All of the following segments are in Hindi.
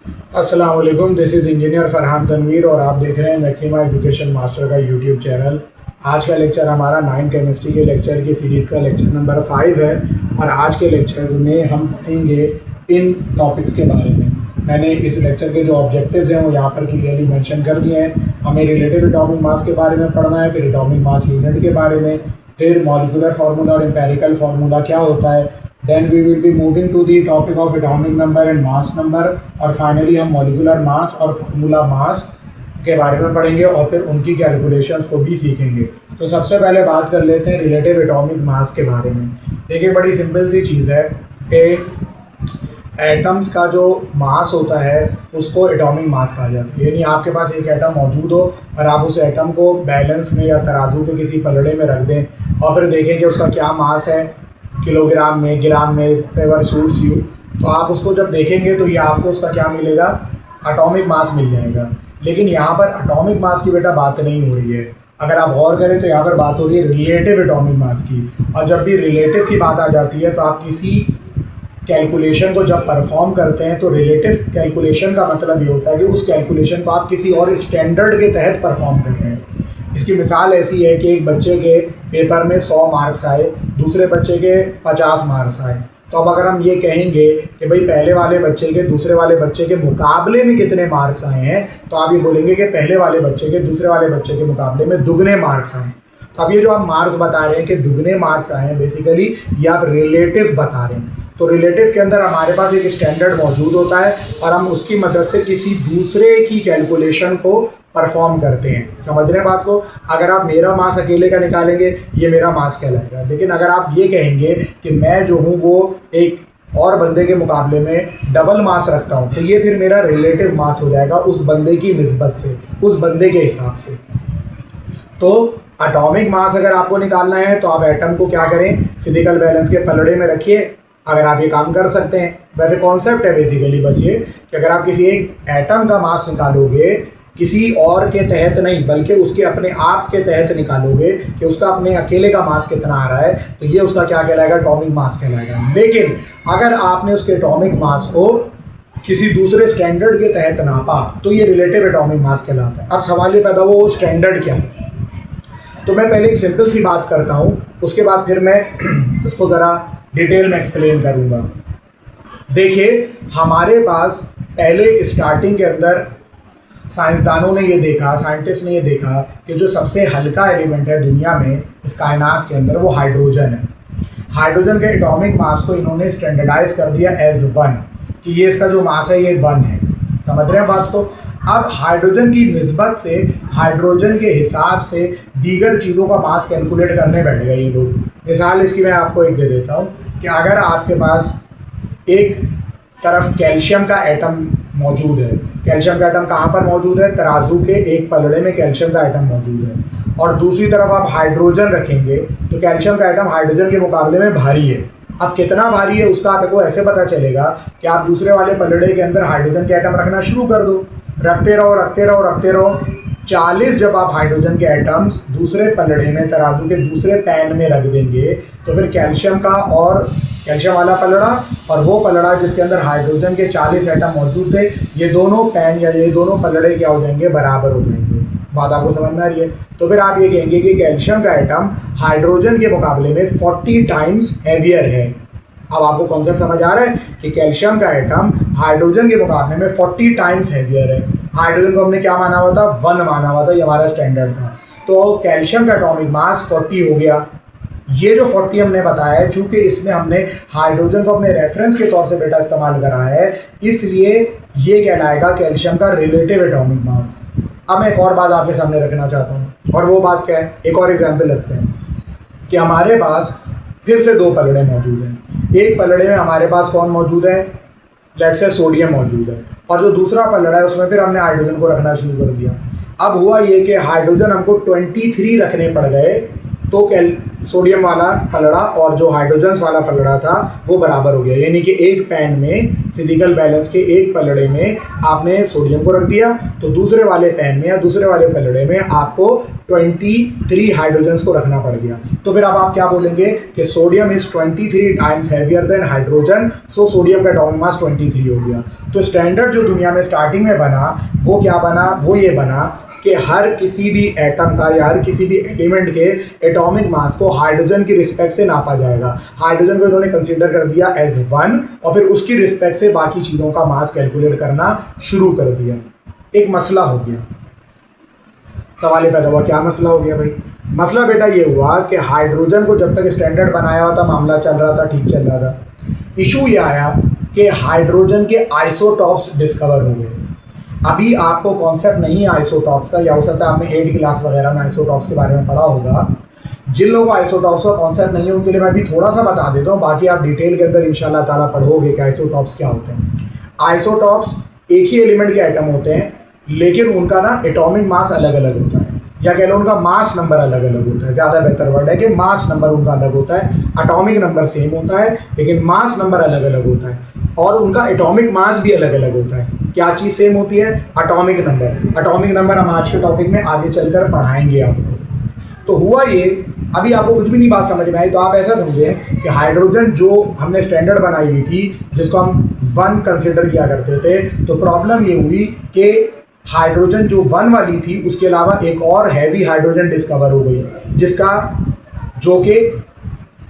अस्सलाम वालेकुम, this is engineer Farhan Tanvir और आप देख रहे हैं मैक्सिमा एजुकेशन मास्टर का यूट्यूब चैनल। आज का लेक्चर हमारा 9 केमिस्ट्री के लेक्चर की सीरीज़ का लेक्चर नंबर 5 है और आज के लेक्चर में हम पढ़ेंगे इन टॉपिक्स के बारे में। मैंने इस लेक्चर के जो ऑब्जेक्टिव्स हैं वो यहाँ पर क्लियरली मेंशन कर दिए हैं। हमें रिलेटिव एटॉमिक मास के बारे में पढ़ना है, फिर एटॉमिक मास यूनिट के बारे में, फिर मॉलिक्यूलर फार्मूला और एम्पेरिकल फार्मूला क्या होता है। Then we will be moving to the topic of atomic number and mass number और फाइनली हम मॉलिक्यूलर मास और फार्मूला मास के बारे में पढ़ेंगे और फिर उनकी कैलकुलेशंस को भी सीखेंगे। तो सबसे पहले बात कर लेते हैं रिलेटिव एटॉमिक मास के बारे में। देखिए, बड़ी सिंपल सी चीज़ है कि एटम्स का जो मास होता है उसको एटॉमिक मास कहा जाता है। यानी आपके पास एक एटम मौजूद हो और आप उस एटम को बैलेंस में या तराजू के किसी पलड़े में रख दें और फिर देखें कि उसका क्या मास है, किलोग्राम में, ग्राम में, व्हाटएवर सूट्स यू। तो आप उसको जब देखेंगे तो ये आपको उसका क्या मिलेगा, एटॉमिक मास मिल जाएगा। लेकिन यहाँ पर एटॉमिक मास की बेटा बात नहीं हो रही है। अगर आप गौर करें तो यहाँ पर बात हो रही है रिलेटिव एटॉमिक मास की। और जब भी रिलेटिव की बात आ जाती है तो आप किसी कैलकुलेशन को जब परफॉर्म करते हैं तो रिलेटिव कैलकुलेशन का मतलब ये होता है कि उस कैलकुलेशन को आप किसी और स्टैंडर्ड के तहत परफॉर्म कर रहे हैं। इसकी मिसाल ऐसी है कि एक बच्चे के पेपर में 100 मार्क्स आए, दूसरे बच्चे के 50 मार्क्स आए। तो अब अगर हम ये कहेंगे कि भाई पहले वाले बच्चे के दूसरे वाले बच्चे के मुकाबले में कितने मार्क्स आए हैं, तो आप ये बोलेंगे कि पहले वाले बच्चे के दूसरे वाले बच्चे के मुकाबले में दुगने मार्क्स आए। तो अब ये जो आप मार्क्स बता रहे हैं कि दुगने मार्क्स आए हैं, बेसिकली ये आप रिलेटिव बता रहे हैं। तो रिलेटिव के अंदर हमारे पास एक स्टैंडर्ड मौजूद होता है और हम उसकी मदद से किसी दूसरे की कैलकुलेशन को परफॉर्म करते हैं। समझ रहे हैं बात को। अगर आप मेरा मास अकेले का निकालेंगे, ये मेरा मास कहलाएगा। लेकिन अगर आप ये कहेंगे कि मैं जो हूँ वो एक और बंदे के मुकाबले में डबल मास रखता हूँ, तो ये फिर मेरा रिलेटिव मास हो जाएगा उस बंदे की निस्बत से, उस बंदे के हिसाब से। तो एटॉमिक मास अगर आपको निकालना है तो आप एटम को क्या करें, फिजिकल बैलेंस के पलड़े में रखिए। अगर आप ये काम कर सकते हैं, वैसे कॉन्सेप्ट है बेसिकली बस ये कि अगर आप किसी एक एटम का मास निकालोगे किसी और के तहत नहीं बल्कि उसके अपने आप के तहत निकालोगे कि उसका अपने अकेले का मास कितना आ रहा है, तो ये उसका क्या कहलाएगा, एटॉमिक मास कहलाएगा। लेकिन अगर आपने उसके एटॉमिक मास को किसी दूसरे स्टैंडर्ड के तहत नापा तो ये रिलेटिव एटॉमिक मास कहलाता है। अब सवाल ये पैदा हुआ वो स्टैंडर्ड क्या है। तो मैं पहले एक सिंपल सी बात करता हूँ, उसके बाद फिर मैं उसको ज़रा डिटेल में एक्सप्लेन करूँगा। देखिए, हमारे पास पहले स्टार्टिंग के अंदर साइंसदानों ने ये देखा, साइंटिस्ट ने ये देखा कि जो सबसे हल्का एलिमेंट है दुनिया में, इस कायनात के अंदर, वो हाइड्रोजन है। हाइड्रोजन के एटॉमिक मास को इन्होंने स्टैंडर्डाइज कर दिया एज 1 कि ये इसका जो मास है ये 1 है। समझ रहे हैं बात को। अब हाइड्रोजन की निस्बत से, हाइड्रोजन के हिसाब से दीगर चीज़ों का मास कैलकुलेट करने बैठ गए ये लोग। मिसाल इसकी मैं आपको एक दे देता हूँ कि अगर आपके पास एक तरफ कैल्शियम का एटम मौजूद है, कैल्शियम का एटम कहाँ पर मौजूद है, तराजू के एक पलड़े में कैल्शियम का एटम मौजूद है, और दूसरी तरफ आप हाइड्रोजन रखेंगे तो कैल्शियम का एटम हाइड्रोजन के मुकाबले में भारी है। अब कितना भारी है उसका आपको ऐसे पता चलेगा कि आप दूसरे वाले पलड़े के अंदर हाइड्रोजन के एटम रखना शुरू कर दो, रखते रहो रखते रहो रखते रहो। 40 जब आप हाइड्रोजन के एटम्स दूसरे पलड़े में, तराजू के दूसरे पैन में रख देंगे तो फिर कैल्शियम का और कैल्शियम वाला पलड़ा और वो पलड़ा जिसके अंदर हाइड्रोजन के 40 एटम मौजूद थे, ये दोनों पैन या ये दोनों पलड़े क्या हो जाएंगे, बराबर हो जाएंगे। बात आपको समझ में आ रही है। तो फिर आप ये कहेंगे कि कैल्शियम का एटम हाइड्रोजन के मुकाबले में 40 टाइम्स हैवियर है। अब आपको कॉन्सेप्ट समझ आ रहा है कि कैल्शियम का एटम हाइड्रोजन के मुकाबले में 40 टाइम्स हैवियर है। हाइड्रोजन को हमने क्या माना हुआ था, 1 माना हुआ था, ये हमारा स्टैंडर्ड था। तो कैल्शियम का एटॉमिक मास 40 हो गया। ये जो 40 हमने बताया है, चूंकि इसमें हमने हाइड्रोजन को अपने रेफरेंस के तौर से बेटा इस्तेमाल करा है, इसलिए ये कहलाएगा कैल्शियम का रिलेटिव एटॉमिक मास। अब मैं एक और बात आपके सामने रखना चाहता हूँ, और वो बात क्या है, एक और एग्जाम्पल लगते हैं कि हमारे पास फिर से 2 पलड़े मौजूद हैं। एक पलड़े में हमारे पास कौन मौजूद है, लेट्स से सोडियम मौजूद है, और जो दूसरा पलड़ा है उसमें फिर हमने हाइड्रोजन को रखना शुरू कर दिया। अब हुआ ये कि हाइड्रोजन हमको 23 रखने पड़ गए, तो सोडियम वाला पलड़ा और जो हाइड्रोजन वाला पलड़ा था वो बराबर हो गया। यानी कि एक पैन में फिजिकल बैलेंस के एक पलड़े में आपने सोडियम को रख दिया, तो दूसरे वाले पैन में या दूसरे वाले पलड़े में आपको 23 हाइड्रोजन्स को रखना पड़ गया। तो फिर अब आप क्या बोलेंगे कि sodium is 23 times heavier than hydrogen, so sodium का एटॉमिक मास 23 हो गया। तो स्टैंडर्ड जो दुनिया में स्टार्टिंग में बना वो क्या बना, वो ये बना कि हर किसी भी एटम का या हर किसी भी एलिमेंट के एटॉमिक मास को हाइड्रोजन की रिस्पेक्ट से नापा जाएगा। हाइड्रोजन को इन्होंने कंसीडर कर दिया एज 1 और फिर उसकी रिस्पेक्ट से बाकी चीज़ों का मास कैलकुलेट करना शुरू कर दिया। एक मसला हो गया, सवाल ये पैदा हुआ, क्या मसला हो गया भाई? मसला बेटा ये हुआ कि हाइड्रोजन को जब तक स्टैंडर्ड बनाया हुआ था मामला चल रहा था, ठीक चल रहा था। इशू ये आया कि हाइड्रोजन के आइसोटॉप्स डिस्कवर हो गए। अभी आपको कॉन्सेप्ट नहीं है आइसोटॉप्स का, या हो सकता है आपने 8 क्लास वगैरह में आइसोटॉप्स के बारे में पढ़ा होगा। जिन लोगों को आइसोटॉप्स का कॉन्सेप्ट नहीं है उनके लिए मैं भी थोड़ा सा बता देता हूँ, बाकी आप डिटेल के अंदर इंशाल्लाह ताला पढ़ोगे कि आइसोटॉप्स क्या होते हैं। आइसोटॉप्स एक ही एलिमेंट के एटम होते हैं, लेकिन उनका ना एटॉमिक मास अलग अलग होता है, या कह लो उनका मास नंबर अलग अलग होता है। ज़्यादा बेहतर वर्ड है कि मास नंबर उनका अलग होता है। एटॉमिक नंबर सेम होता है लेकिन मास नंबर अलग अलग होता है, और उनका एटॉमिक मास भी अलग अलग होता है। क्या चीज़ सेम होती है? Atomic number. एटॉमिक नंबर हम आज के टॉपिक में आगे चलकर पढ़ाएंगे आपको। तो हुआ ये, अभी आपको कुछ भी नहीं बात समझ में आई तो आप ऐसा समझें कि हाइड्रोजन जो हमने स्टैंडर्ड बनाई हुई थी, जिसको हम 1 कंसिडर किया करते थे, तो प्रॉब्लम ये हुई कि हाइड्रोजन जो 1 वाली थी उसके अलावा एक और हैवी हाइड्रोजन डिस्कवर हो गई, जिसका जो कि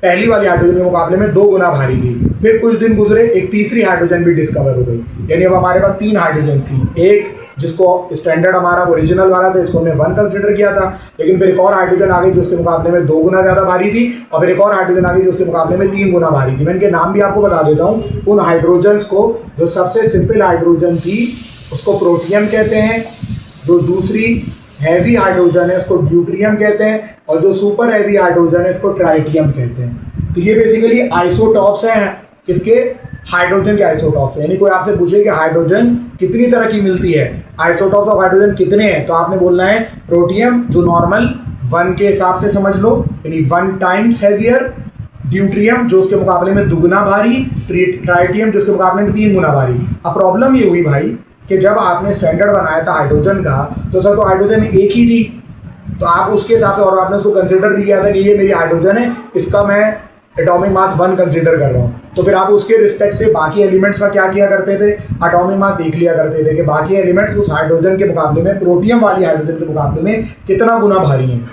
पहली वाली हाइड्रोजन के मुकाबले में 2 गुना भारी थी। फिर कुछ दिन गुजरे, एक तीसरी हाइड्रोजन भी डिस्कवर हो गई, यानी अब हमारे पास 3 हाइड्रोजन थी। एक जिसको स्टैंडर्ड हमारा ओरिजिनल वाला था, इसको हमने 1 कंसिडर किया था, लेकिन फिर एक और हाइड्रोजन आ गई जो उसके मुकाबले में 2 गुना ज़्यादा भारी थी, और फिर एक और हाइड्रोजन आ गई जो उसके मुकाबले में 3 गुना भारी थी। मैं इनके नाम भी आपको बता देता हूँ। उन हाइड्रोजन्स को, जो सबसे सिंपल हाइड्रोजन थी उसको प्रोटियम कहते हैं, जो दूसरी हैवी हाइड्रोजन है उसको ड्यूट्रियम कहते हैं, और जो सुपर हैवी हाइड्रोजन है इसको ट्राइटियम कहते हैं। तो ये बेसिकली आइसोटॉप्स हैं, किसके? हाइड्रोजन के आइसोटॉप्स हैं। यानी कोई आपसे पूछे कि हाइड्रोजन कितनी तरह की मिलती है, आइसोटॉप्स ऑफ हाइड्रोजन कितने हैं, तो आपने बोलना है प्रोटियम जो नॉर्मल 1 के हिसाब से समझ लो, यानी 1 टाइम्स हैवियर, ड्यूट्रियम जो उसके मुकाबले में दुगना भारी, ट्राइटियम जो उसके मुकाबले में 3 गुना भारी। अब प्रॉब्लम ये हुई भाई कि जब आपने स्टैंडर्ड बनाया था हाइड्रोजन का, तो सर तो हाइड्रोजन एक ही थी, तो आप उसके हिसाब से, और आपने उसको कंसिडर भी किया था कि ये मेरी हाइड्रोजन है, इसका मैं एटॉमिक मास 1 कंसिडर कर रहा हूँ। तो फिर आप उसके रिस्पेक्ट से बाकी एलिमेंट्स का क्या किया करते थे? एटॉमिक मास देख लिया करते थे कि बाकी एलिमेंट्स उस हाइड्रोजन के मुकाबले में, प्रोटियम वाली हाइड्रोजन के मुकाबले में कितना गुना भारी हैं।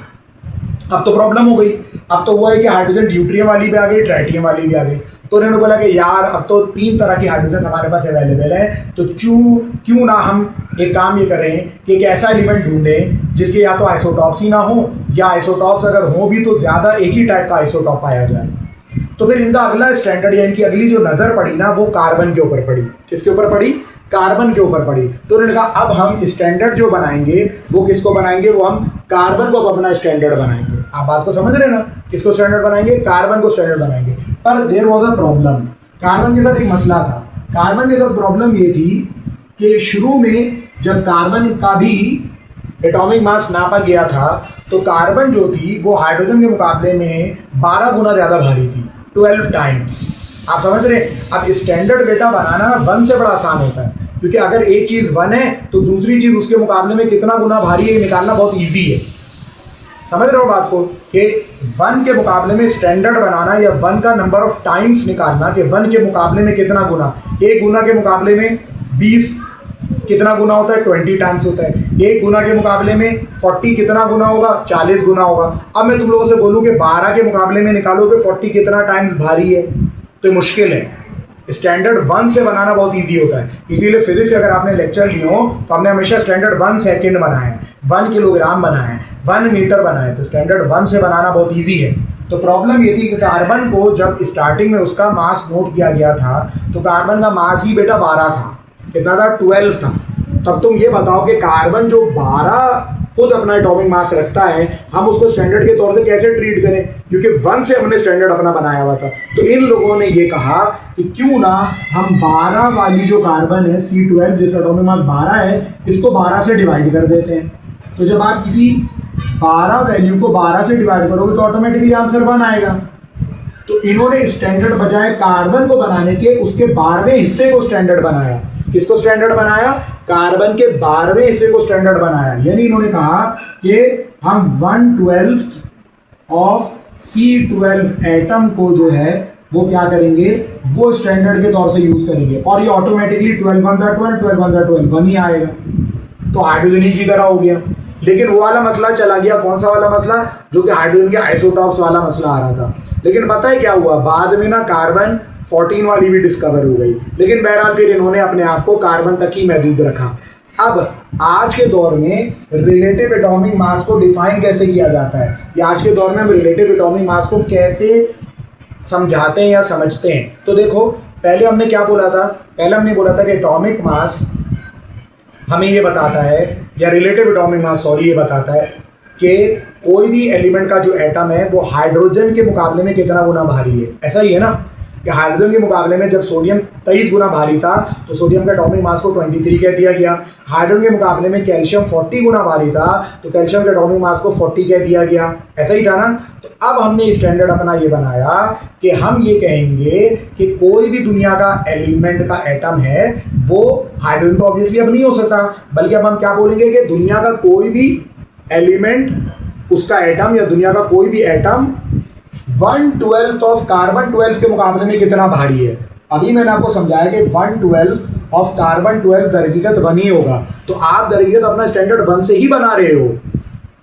अब तो प्रॉब्लम हो गई। अब तो हुआ है कि हाइड्रोजन ड्यूट्रियम वाली भी आ गई, ट्राइटियम वाली भी आ गई। तो उन्होंने बोला कि यार अब तो 3 तरह की हाइड्रोजन हमारे पास अवेलेबल है, तो क्यों ना हम एक काम ये करें कि एक ऐसा एलिमेंट ढूंढें जिसके या तो आइसोटॉप्स ही ना हो, या आइसोटॉप्स अगर हो भी तो ज़्यादा एक ही टाइप का आइसोटॉप पाया जाए। तो फिर इनका अगला स्टैंडर्ड या इनकी अगली जो नज़र पड़ी ना, वो कार्बन के ऊपर पड़ी। किसके ऊपर पड़ी? कार्बन के ऊपर पड़ी। तो उन्होंने कहा अब हम स्टैंडर्ड जो बनाएंगे वो किसको बनाएंगे? वो हम कार्बन को अपना स्टैंडर्ड बनाएंगे। आप बात को समझ रहे हैं ना? किसको स्टैंडर्ड बनाएंगे? कार्बन को स्टैंडर्ड बनाएंगे। पर there was a problem. Carbon के साथ एक मसला था। कार्बन के साथ प्रॉब्लम ये थी कि शुरू में जब कार्बन का भी एटॉमिक मास नापा गया था, तो कार्बन जो थी वो हाइड्रोजन के मुकाबले में 12 गुना ज़्यादा भारी थी, 12 टाइम्स। आप समझ रहे हैं? अब स्टैंडर्ड डेटा बनाना 1 से बड़ा आसान होता है, क्योंकि अगर एक चीज़ 1 है तो दूसरी चीज़ उसके मुकाबले में कितना गुना भारी है निकालना बहुत ईजी है। समझ रहे हो बात को? कि 1 के मुकाबले में स्टैंडर्ड बनाना या 1 का नंबर ऑफ टाइम्स निकालना कि 1 के मुकाबले में कितना गुना, 1 गुना के मुकाबले में 20 कितना गुना होता है? 20 टाइम्स होता है। 1 गुना के मुकाबले में 40 कितना गुना होगा? 40 गुना होगा। अब मैं तुम लोगों से बोलूँ कि 12 के मुकाबले में निकालो कि 40 कितना टाइम्स भारी है, तो मुश्किल है। स्टैंडर्ड 1 से बनाना बहुत इजी होता है। इसीलिए फिजिक्स अगर आपने लेक्चर लिए हो तो हमने हमेशा स्टैंडर्ड 1 सेकेंड बनाए हैं, 1 किलोग्राम बनाए हैं, 1 मीटर बनाए, तो स्टैंडर्ड 1 से बनाना बहुत इजी है। तो प्रॉब्लम ये थी कि कार्बन को जब स्टार्टिंग में उसका मास नोट किया गया था, तो कार्बन का मास ही बेटा 12 था। कितना था? 12 था। तब तुम ये बताओ कि कार्बन जो 12 खुद अपना एटॉमिक मास रखता है, हम उसको स्टैंडर्ड के तौर से कैसे ट्रीट करें? क्योंकि 1 से हमने स्टैंडर्ड अपना बनाया हुआ था। तो इन लोगों ने ये कहा कि क्यों ना हम 12 वाली जो कार्बन है C12 जिसका एटॉमिक मास 12 है, इसको 12 से डिवाइड कर देते हैं। तो जब आप किसी 12 वैल्यू को 12 से डिवाइड करोगे तो ऑटोमेटिकली आंसर 1 आएगा। तो इन्होंने स्टैंडर्ड बजाय कार्बन को बनाने के उसके 12वें हिस्से को स्टैंडर्ड बनाया। किसको स्टैंडर्ड बनाया? कार्बन के 12वें हिस्से को स्टैंडर्ड बनाया। यानी इन्होंने कहा कि हम 1/12 ऑफ C12 एटम को जो है वो क्या करेंगे, वो स्टैंडर्ड के तौर से यूज करेंगे और ये ऑटोमेटिकली 12 1 12 12 1 12 1 ही आएगा। तो हाइड्रोजन की तरह हो गया। लेकिन वो वाला मसला चला गया। कौन सा वाला मसला? जो कि हाइड्रोजन के आइसोटॉप्स वाला मसला आ रहा था। लेकिन पता है क्या हुआ, बाद में ना कार्बन 14 वाली भी डिस्कवर हो गई। लेकिन बहरहाल फिर इन्होंने अपने आप को कार्बन तक ही महदूद रखा। अब आज के दौर में रिलेटिव एटॉमिक मास को डिफाइन कैसे किया जाता है, या आज के दौर में हम रिलेटिव एटॉमिक मास को कैसे समझाते हैं या समझते हैं? तो देखो, पहले हमने क्या बोला था? पहले हमने बोला था कि एटॉमिक मास हमें ये बताता है, या रिलेटिव एटॉमिक मास सॉरी ये बताता है कि कोई भी एलिमेंट का जो एटम है वो हाइड्रोजन के मुकाबले में कितना गुना भारी है। ऐसा ही है ना कि हाइड्रोजन के मुकाबले में जब सोडियम 23 गुना भारी था तो सोडियम का एटॉमिक मास को 23 कह दिया गया। हाइड्रोजन के मुकाबले में कैल्शियम 40 गुना भारी था तो कैल्शियम के एटॉमिक मास को 40 कह दिया गया। ऐसा ही था ना। तो अब हमने स्टैंडर्ड अपना ये बनाया कि हम ये कहेंगे कि कोई भी दुनिया का एलिमेंट का एटम है वो हाइड्रोजन तो ऑब्वियसली अब नहीं हो सकता, बल्कि अब हम क्या बोलेंगे कि दुनिया का कोई भी एलिमेंट उसका एटम, या दुनिया का कोई भी एटम 1/12 ऑफ कार्बन 12 के मुकाबले में कितना भारी है। अभी मैंने आपको समझाया कि 1/12 ऑफ कार्बन 12 दरअकीकत 1 ही होगा। तो आप दरअकीकत अपना स्टैंडर्ड 1 से ही बना रहे हो,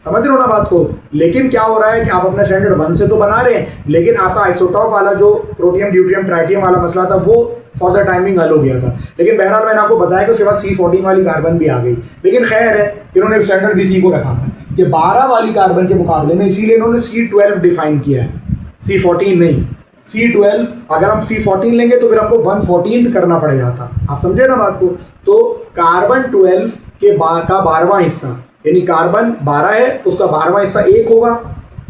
समझ रहे हो ना बात को। लेकिन क्या हो रहा है कि आप अपना स्टैंडर्ड 1 से तो बना रहे हैं, लेकिन आपका आइसोटॉप वाला जो प्रोटियम ड्यूट्रियम ट्राइटियम वाला मसला था वो फॉर द टाइमिंग हल हो गया था। लेकिन बहरहाल मैंने आपको बताया कि उसके बाद C14 वाली कार्बन भी आ गई। लेकिन खैर है, इन्होंने स्टैंडर्ड भी सी को रखा है कि 12 वाली कार्बन के मुकाबले में, इसीलिए इन्होंने C12 डिफाइन किया है, C14 नहीं। C12 अगर हम C14 लेंगे तो फिर हमको 1/14 करना पड़ जाता। आप समझे ना बात को। तो कार्बन 12 के का 12वां हिस्सा, यानी कार्बन 12 है तो उसका 12वां हिस्सा 1 होगा।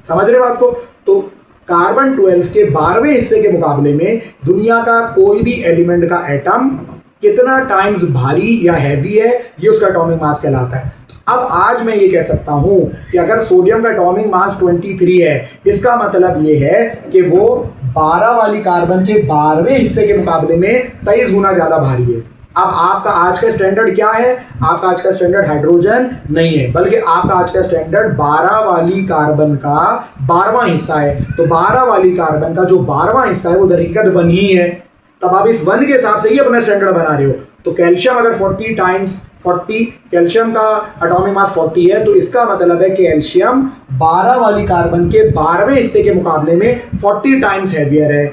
समझ रहे बात को। तो कार्बन 12 के 12वें हिस्से के मुकाबले में दुनिया का कोई भी एलिमेंट का एटम कितना टाइम्स भारी या हैवी है, ये उसका एटॉमिक मास कहलाता है। अब आज मैं ये कह सकता हूं कि अगर सोडियम का एटॉमिक मास 23 है, इसका मतलब ये है कि वो 12 वाली कार्बन के 12वें हिस्से के मुकाबले में 23 गुना ज्यादा भारी है। अब आपका आज का स्टैंडर्ड क्या है? आपका आज का स्टैंडर्ड हाइड्रोजन नहीं है, बल्कि आपका आज का स्टैंडर्ड 12 वाली कार्बन का 12वां हिस्सा है। तो 12 वाली कार्बन का जो 12वां हिस्सा है वो दरअकीकत 1 ही है। तब आप इस 1 के हिसाब से ही अपना स्टैंडर्ड बना रहे हो। तो कैल्शियम अगर 40 टाइम्स 40, कैल्शियम का एटॉमिक मास 40 है, तो इसका मतलब है कि कैल्शियम 12 वाली कार्बन के 12वें हिस्से के मुकाबले में 40 टाइम्स हैवियर है।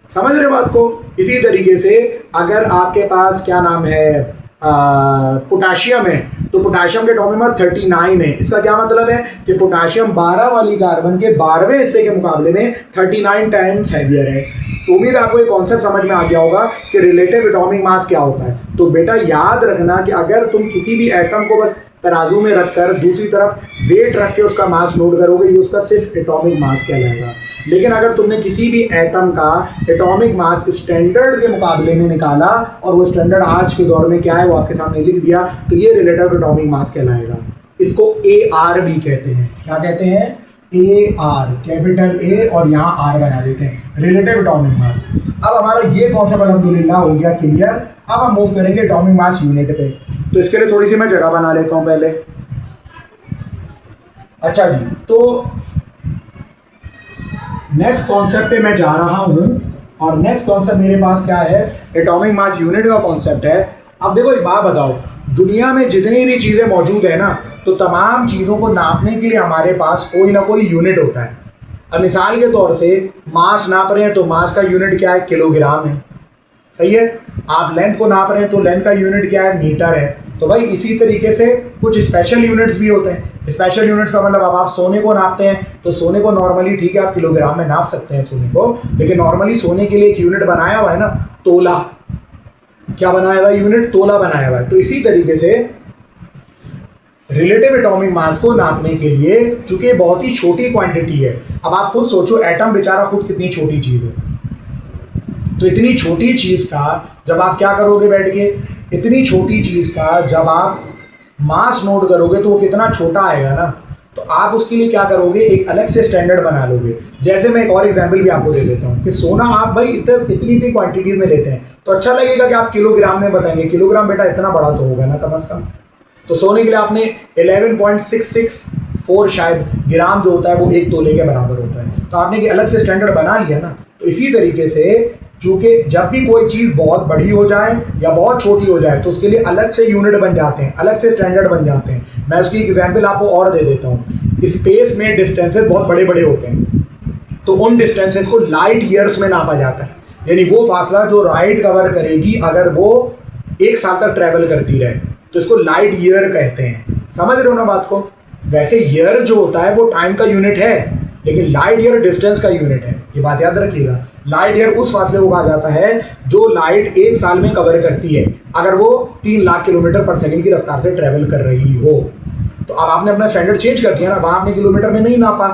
समझ रहे बात को। इसी तरीके से अगर आपके पास क्या नाम है पोटाशियम है, तो पोटाशियम के एटॉमिक मास 39 है। इसका क्या मतलब है कि पोटाशियम 12 वाली कार्बन के 12वें हिस्से के मुकाबले में 39 टाइम्स हैवियर है। तो उम्मीद है आपको ये कॉन्सेप्ट समझ में आ गया होगा कि रिलेटिव एटॉमिक मास क्या होता है। तो बेटा याद रखना कि अगर तुम किसी भी एटम को बस तराजू में रखकर दूसरी तरफ वेट रख के उसका मास नोट करोगे, ये उसका सिर्फ एटॉमिक मास कहलाएगा। लेकिन अगर तुमने किसी भी एटम का एटॉमिक मास स्टैंडर्ड के मुकाबले में निकाला और वो स्टैंडर्ड आज के दौर में क्या है वो आपके सामने लिख दिया, तो ये रिलेटिव एटॉमिक मास कहलाएगा। इसको AR भी कहते हैं। क्या कहते हैं? AR, कैपिटल A और यहाँ R बना देते हैं, रिलेटिव एटॉमिक मास। अब हमारा ये कॉन्सेप्ट अल्हम्दुलिल्लाह हो गया क्लियर। अब हम मूव करेंगे एटॉमिक मास यूनिट पे। तो इसके लिए थोड़ी सी मैं जगह बना लेता हूँ पहले। अच्छा जी, तो नेक्स्ट कॉन्सेप्ट पे मैं जा रहा हूँ और नेक्स्ट कॉन्सेप्ट मेरे पास क्या है? एटॉमिक मास यूनिट का कॉन्सेप्ट है। अब देखो एक बात बताओ, दुनिया में जितनी भी चीज़ें मौजूद है ना, तो तमाम चीज़ों को नापने के लिए हमारे पास कोई ना कोई यूनिट होता है। अब मिसाल के तौर से मास नाप रहे हैं तो मास का यूनिट क्या है? किलोग्राम है। सही है। आप लेंथ को नाप रहे हैं तो लेंथ का यूनिट क्या है? मीटर है। तो भाई इसी तरीके से कुछ स्पेशल यूनिट्स भी होते हैं। स्पेशल यूनिट्स का मतलब अब आप सोने को नापते हैं तो सोने को नॉर्मली ठीक है आप किलोग्राम में नाप सकते हैं सोने को, लेकिन नॉर्मली सोने के लिए एक यूनिट बनाया हुआ है ना, तोला। क्या बनाया हुआ है? यूनिट तोला बनाया हुआ है। तो इसी तरीके से रिलेटिव एटॉमिक मास को नापने के लिए, चूंकि बहुत ही छोटी क्वांटिटी है, अब आप खुद सोचो एटम बेचारा खुद कितनी छोटी चीज़ है। तो इतनी छोटी चीज़ का जब आप क्या करोगे बैठ के, इतनी छोटी चीज़ का जब आप मास नोट करोगे तो वो कितना छोटा आएगा ना। तो आप उसके लिए क्या करोगे, एक अलग से स्टैंडर्ड बना लोगे। जैसे मैं एक और एग्जांपल भी आपको दे देता हूँ कि सोना आप भाई इतनी क्वांटिटीज में लेते हैं तो अच्छा लगेगा कि आप किलोग्राम में बताएंगे, किलोग्राम बेटा इतना बड़ा तो होगा ना कम से कम। तो सोने के लिए आपने 11.664 शायद ग्राम जो होता है वो 1 तोले के बराबर होता है, तो आपने एक अलग से स्टैंडर्ड बना लिया ना। तो इसी तरीके से चूंकि जब भी कोई चीज़ बहुत बड़ी हो जाए या बहुत छोटी हो जाए तो उसके लिए अलग से यूनिट बन जाते हैं, अलग से स्टैंडर्ड बन जाते हैं। मैं उसकी एग्जांपल आपको और दे देता हूँ। स्पेस में डिस्टेंसेस बहुत बड़े बड़े होते हैं, तो उन डिस्टेंसेस को लाइट ईयर्स में नापा जाता है, यानी वो फासला जो लाइट कवर करेगी अगर वो 1 साल तक ट्रैवल करती रहे तो इसको लाइट ईयर कहते हैं। समझ रहे हो ना बात को। वैसे ईयर जो होता है वो टाइम का यूनिट है, लेकिन लाइट ईयर डिस्टेंस का यूनिट है, ये बात याद रखिएगा। लाइट ईयर उस फासले को कहा जाता है जो लाइट 1 साल में कवर करती है अगर वो 3 लाख किलोमीटर पर सेकंड की रफ्तार से ट्रैवल कर रही हो। तो अब आपने अपना स्टैंडर्ड चेंज कर दिया ना, वहाँ आपने किलोमीटर में नहीं नापा,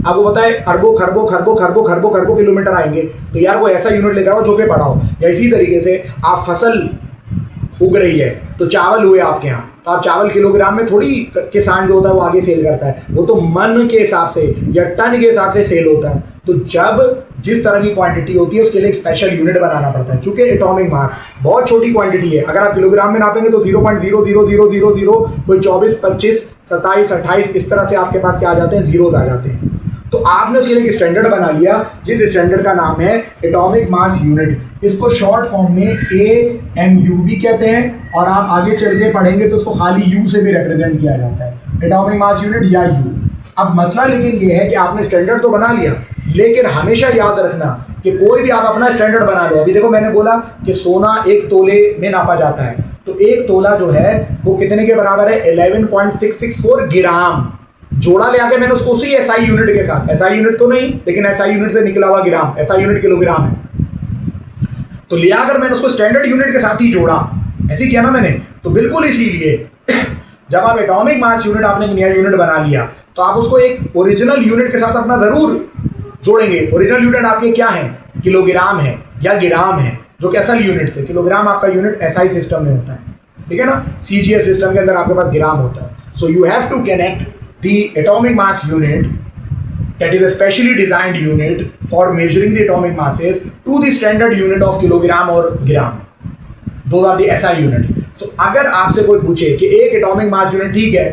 आपको पता है अरबों खरबों खरबों खरबों खरबों खरबों किलोमीटर आएंगे, तो यार वो ऐसा यूनिट लेकर आओ जो कि बड़ा हो। या इसी तरीके से आप फसल उग रही है तो चावल हुए आपके यहाँ, तो आप चावल किलोग्राम में थोड़ी किसान जो होता है वो आगे सेल करता है, वो तो मन के हिसाब से या टन के हिसाब से सेल होता है। तो जब जिस तरह की क्वांटिटी होती है उसके लिए एक स्पेशल यूनिट बनाना पड़ता है। चूंकि एटॉमिक मास बहुत छोटी क्वांटिटी है, अगर आप किलोग्राम में नापेंगे तो 0.00000 कोई 24, 25, 27, 28 इस तरह से आपके पास क्या आ जाते हैं, जीरोज आ जाते हैं। तो आपने उसके लिए एक स्टैंडर्ड बना लिया जिस स्टैंडर्ड का नाम है एटॉमिक मास यूनिट। इसको शॉर्ट फॉर्म में AMU भी कहते हैं, और आप आगे चल के पढ़ेंगे तो उसको खाली U से भी रिप्रेजेंट किया जाता है, एटॉमिक मास यूनिट या U। अब मसला लेकिन ये है कि आपने स्टैंडर्ड तो बना लिया, लेकिन हमेशा याद रखना कि कोई भी आप अपना स्टैंडर्ड बना लो। अभी देखो मैंने बोला कि सोना 1 तोले में नापा जाता है, तो 1 तोला जो है वो कितने के बराबर है, 11.664 ग्राम। जोड़ा ले आके मैंने उसको उसी SI यूनिट के साथ, SI यूनिट तो नहीं लेकिन SI यूनिट से निकला हुआ ग्राम, SI यूनिट किलोग्राम है, तो ले आकर मैंने उसको स्टैंडर्ड यूनिट के साथ ही जोड़ा, ऐसे किया ना मैंने। तो बिल्कुल इसीलिए जब आप एटॉमिक मास यूनिट आपने एक नया यूनिट बना लिया तो आप उसको एक ओरिजिनल यूनिट के साथ अपना जरूर जोड़ेंगे। ओरिजिनल यूनिट आपके क्या है, किलोग्राम है या ग्राम है, जो कि असल यूनिट थे। किलोग्राम आपका यूनिट SI सिस्टम में होता है, ठीक है ना, CGS सिस्टम के अंदर आपके पास ग्राम होता है। So you have to connect the atomic mass unit, that is a specially designed unit for measuring the atomic masses, to the standard unit of kilogram or gram. Those are the SI units. So अगर आपसे कोई पूछे कि एक एटॉमिक मास यूनिट ठीक है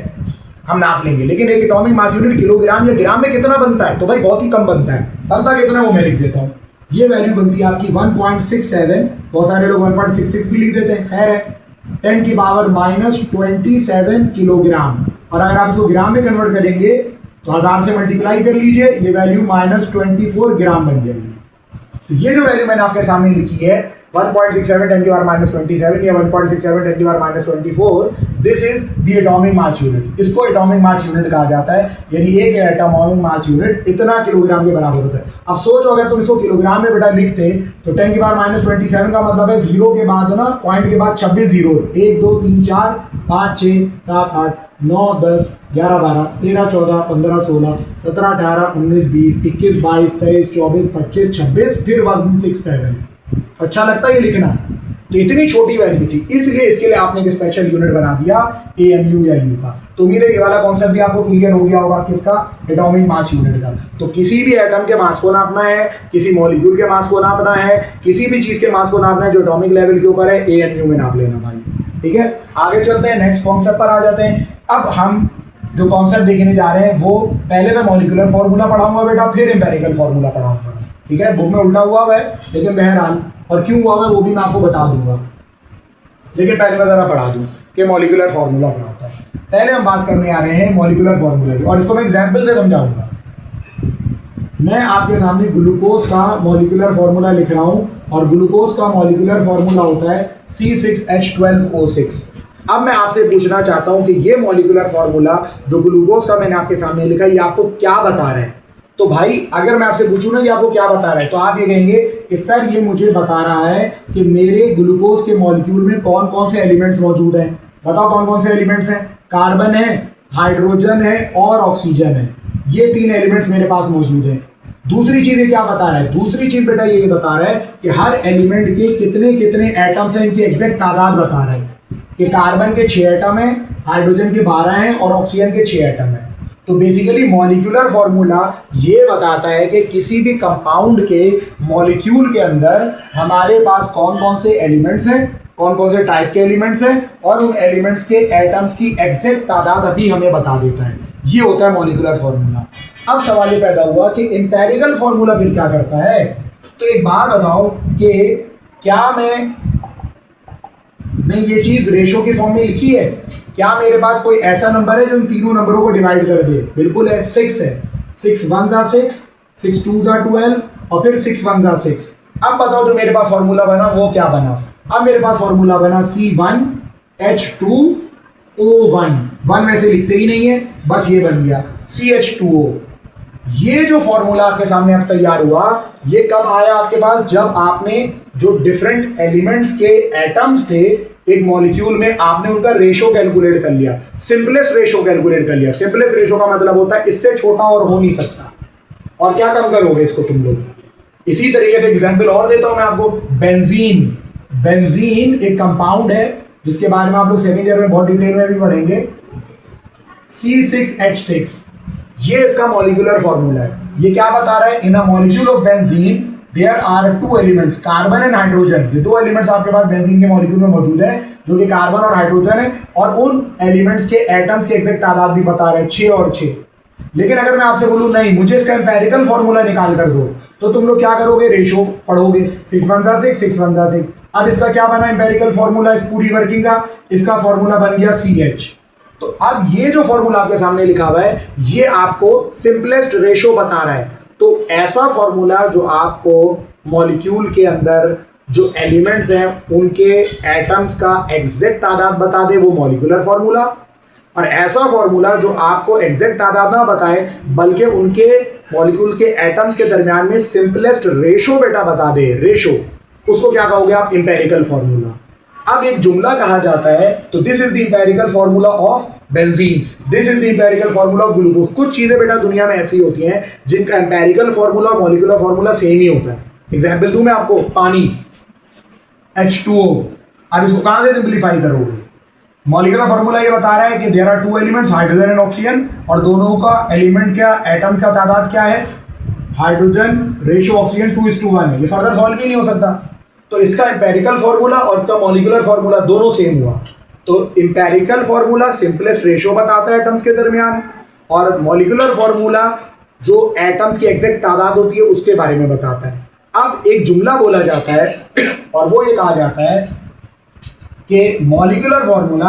हम नाप लेंगे, लेकिन एक एटॉमिक मास यूनिट किलोग्राम या ग्राम में कितना बनता है, तो भाई बहुत ही कम बनता है। बनता कितना वो मैं लिख देता हूँ। ये वैल्यू बनती है आपकी 1.67, बहुत सारे लोग 1.66 भी लिख देते हैं, खैर है, 10 की पावर -27 किलोग्राम। और अगर आप इसको ग्राम में कन्वर्ट करेंगे तो 1000 से मल्टीप्लाई कर लीजिए, ये वैल्यू -24 ग्राम बन जाएगी। तो ये जो वैल्यू मैंने आपके सामने लिखी है 1.67 10 की पावर -27 या 1.67 10 की power -24, this is the atomic mass unit. इसको एटॉमिक मास यूनिट कहा जाता है, यानी एक एटॉमिक मास यूनिट इतना किलोग्राम के बराबर होता है। अब सोचो अगर तुम इसको किलोग्राम में बेटा लिखते तो 10 की पावर -27 का मतलब है जीरो के बाद ना, पॉइंट के बाद 26 जीरो, 1 2 3 4 5 6 7 8 9 10 11 12 13 14 15 16 17 18 19 20 21 22 23 24 25 26 फिर 167। अच्छा लगता है ये लिखना, तो इतनी छोटी वैल्यू थी, इसलिए इसके लिए आपने एक स्पेशल यूनिट बना दिया AMU या U का। तो उम्मीद है ये वाला कॉन्सेप्ट भी आपको क्लियर हो गया होगा, किसका, एटॉमिक मास यूनिट का। तो किसी भी एटम के मास को नापना है, किसी मॉलिक्यूल के मास को नापना है, किसी भी चीज के मास को नापना है जो एटॉमिक लेवल के ऊपर है, AMU में नाप लेना भाई, ठीक है। आगे चलते हैं, नेक्स्ट कॉन्सेप्ट पर आ जाते हैं। अब हम जो कॉन्सेप्ट देखने जा रहे हैं वो पहले मैं मॉलिक्यूलर फार्मूला पढ़ाऊंगा बेटा, फिर एम्पेरिकल फार्मूला पढ़ाऊंगा, ठीक है। बुक में उल्टा हुआ है लेकिन बहरहाल, और क्यों हुआ है वो भी मैं आपको बता दूंगा, लेकिन पहले मैं जरा पढ़ा दूं कि मॉलिक्यूलर फार्मूला क्या होता है। पहले हम बात करने आ रहे हैं मॉलिक्यूलर फार्मूला की, और इसको मैं एग्जाम्पल से समझाऊंगा। मैं आपके सामने ग्लूकोज का मॉलिक्यूलर फार्मूला लिख रहा हूं, और ग्लूकोज का मॉलिक्यूलर फार्मूला होता है C6H12O6। अब मैं आपसे पूछना चाहता हूं कि ये मॉलिक्यूलर फार्मूला जो ग्लूकोज का मैंने आपके सामने लिखा है ये आपको क्या बता रहा है। तो भाई अगर मैं आपसे पूछूं ना ये आपको क्या बता रहा है, तो आप ये कहेंगे कि सर ये मुझे बता रहा है कि मेरे ग्लूकोज के मॉलिक्यूल में कौन कौन से एलिमेंट्स मौजूद हैं। बताओ कौन कौन से एलिमेंट्स हैं, कार्बन है, हाइड्रोजन है और ऑक्सीजन है, ये 3 एलिमेंट्स मेरे पास मौजूद हैं। दूसरी चीज ये क्या बता रहा है, दूसरी चीज बेटा ये बता रहा है कि हर एलिमेंट के कितने कितने एटम्स हैं, इनकी एग्जैक्ट तादाद बता रहा है कि कार्बन के 6 एटम हैं, हाइड्रोजन के 12 हैं और ऑक्सीजन के 6 एटम हैं। तो बेसिकली मॉलिक्यूलर फॉर्मूला ये बताता है कि किसी भी कंपाउंड के मॉलिक्यूल के अंदर हमारे पास कौन कौन से एलिमेंट्स हैं, कौन कौन से टाइप के एलिमेंट्स हैं, और उन एलिमेंट्स के एटम्स की एग्जैक्ट तादाद अभी हमें बता देता है। ये होता है मॉलिक्यूलर फॉर्मूला। अब सवाल ये पैदा हुआ कि एम्पिरिकल फॉर्मूला फिर क्या करता है। तो एक बात बताओ कि क्या मैं ये चीज रेशो की फॉर्म में लिखी है? क्या मेरे पास कोई ऐसा नंबर है जो इन तीनों नंबरों को डिवाइड कर दे? बिल्कुल है, 6 है। 6 1 जा 6, 6 2 जा 12 और फिर 6 1 जा 6। अब बताओ जो मेरे पास फॉर्मूला बना वो क्या बना? अब मेरे पास फॉर्मूला बना C1H2O1। 1 में से लिखते ही नहीं है, बस ये बन गया CH2O। ये जो फॉर्मूला आपके सामने अब तैयार हुआ, ये कब आया आपके पास? जब आपने जो डिफरेंट एलिमेंट्स के एटम्स थे एक मॉलिक्यूल में, आपने उनका रेशो कैलकुलेट कर लिया, सिंपलेस्ट रेशो कैलकुलेट कर लिया। सिंपलेस्ट रेशो का मतलब होता है इससे छोटा और हो नहीं सकता। और क्या कम करोगे इसको तुम लोग? इसी तरीके से एग्जांपल और देता हूं मैं आपको। बेंजीन। बेंजीन एक कंपाउंड है जिसके बारे में आप लोग सेकेंड ईयर में बहुत डिटेल में भी पढ़ेंगे। C6H6 ये इसका मॉलिक्यूलर फॉर्मूला है। ये क्या बता रहा है? In a molecule of benzene there are 2 elements, carbon and hydrogen. ये 2 एलिमेंट्स आपके पास बेंजीन के मॉलिक्यूल में मौजूद है जो कि कार्बन और हाइड्रोजन है, और उन एलिमेंट्स के एटम्स की एग्जैक्ट तादाद भी बता रहे हैं, 6 और 6। लेकिन अगर मैं आपसे बोलूं नहीं मुझे इसका एम्पिरिकल फॉर्मूला निकाल कर दो, तो तुम लोग क्या करोगे? रेशो पढ़ोगे, 6 1 जा 6, 6 1 जा 6। अब इसका क्या बना एम्पिरिकल फॉर्मूला इस पूरी वर्किंग का? इसका फॉर्मूला बन गया CH। तो अब ये जो फॉर्मूला आपके सामने लिखा हुआ है ये आपको सिंपलेस्ट रेशो बता रहा है। तो ऐसा फॉर्मूला जो आपको मॉलिक्यूल के अंदर जो एलिमेंट्स हैं उनके एटम्स का एग्जैक्ट तादाद बता दे वो मॉलिक्यूलर फॉर्मूला, और ऐसा फॉर्मूला जो आपको एग्जैक्ट तादाद ना बताए बल्कि उनके मॉलिक्यूल्स के एटम्स के दरमियान में सिंपलेस्ट रेशो बेटा बता दे, रेशो, उसको क्या कहोगे आप? Empirical formula. अब एक जुमला कहा जाता है, तो this is the empirical formula of benzene, this is the empirical formula of glucose. कुछ चीजें बेटा दुनिया में ऐसी होती हैं जिनका एम्पिरिकल फॉर्मूला और मॉलिक्यूलर फॉर्मूला सेम ही होता है। एग्जांपल दूं मैं आपको, पानी H2O। अब इसको कहां से सिंपलीफाई करोगे? मॉलिक्यूलर फॉर्मूला ये बता रहा है कि there are 2 elements, hydrogen and oxygen, और दोनों का एलिमेंट क्या, एटम का तादाद क्या है? हाइड्रोजन रेशो ऑक्सीजन 2:1 है। ये फर्दर सॉल्व ही नहीं हो सकता। तो इसका एम्पिरिकल फॉर्मूला और इसका मॉलिक्यूलर फॉर्मूला दोनों सेम हुआ। तो एम्पिरिकल फॉर्मूला सिंपलेस्ट रेशो बताता है एटम्स के दरमियान, और मॉलिक्यूलर फॉर्मूला जो एटम्स की एग्जैक्ट तादाद होती है उसके बारे में बताता है। अब एक जुमला बोला जाता है और वो ये कहा जाता है कि मॉलिक्यूलर फॉर्मूला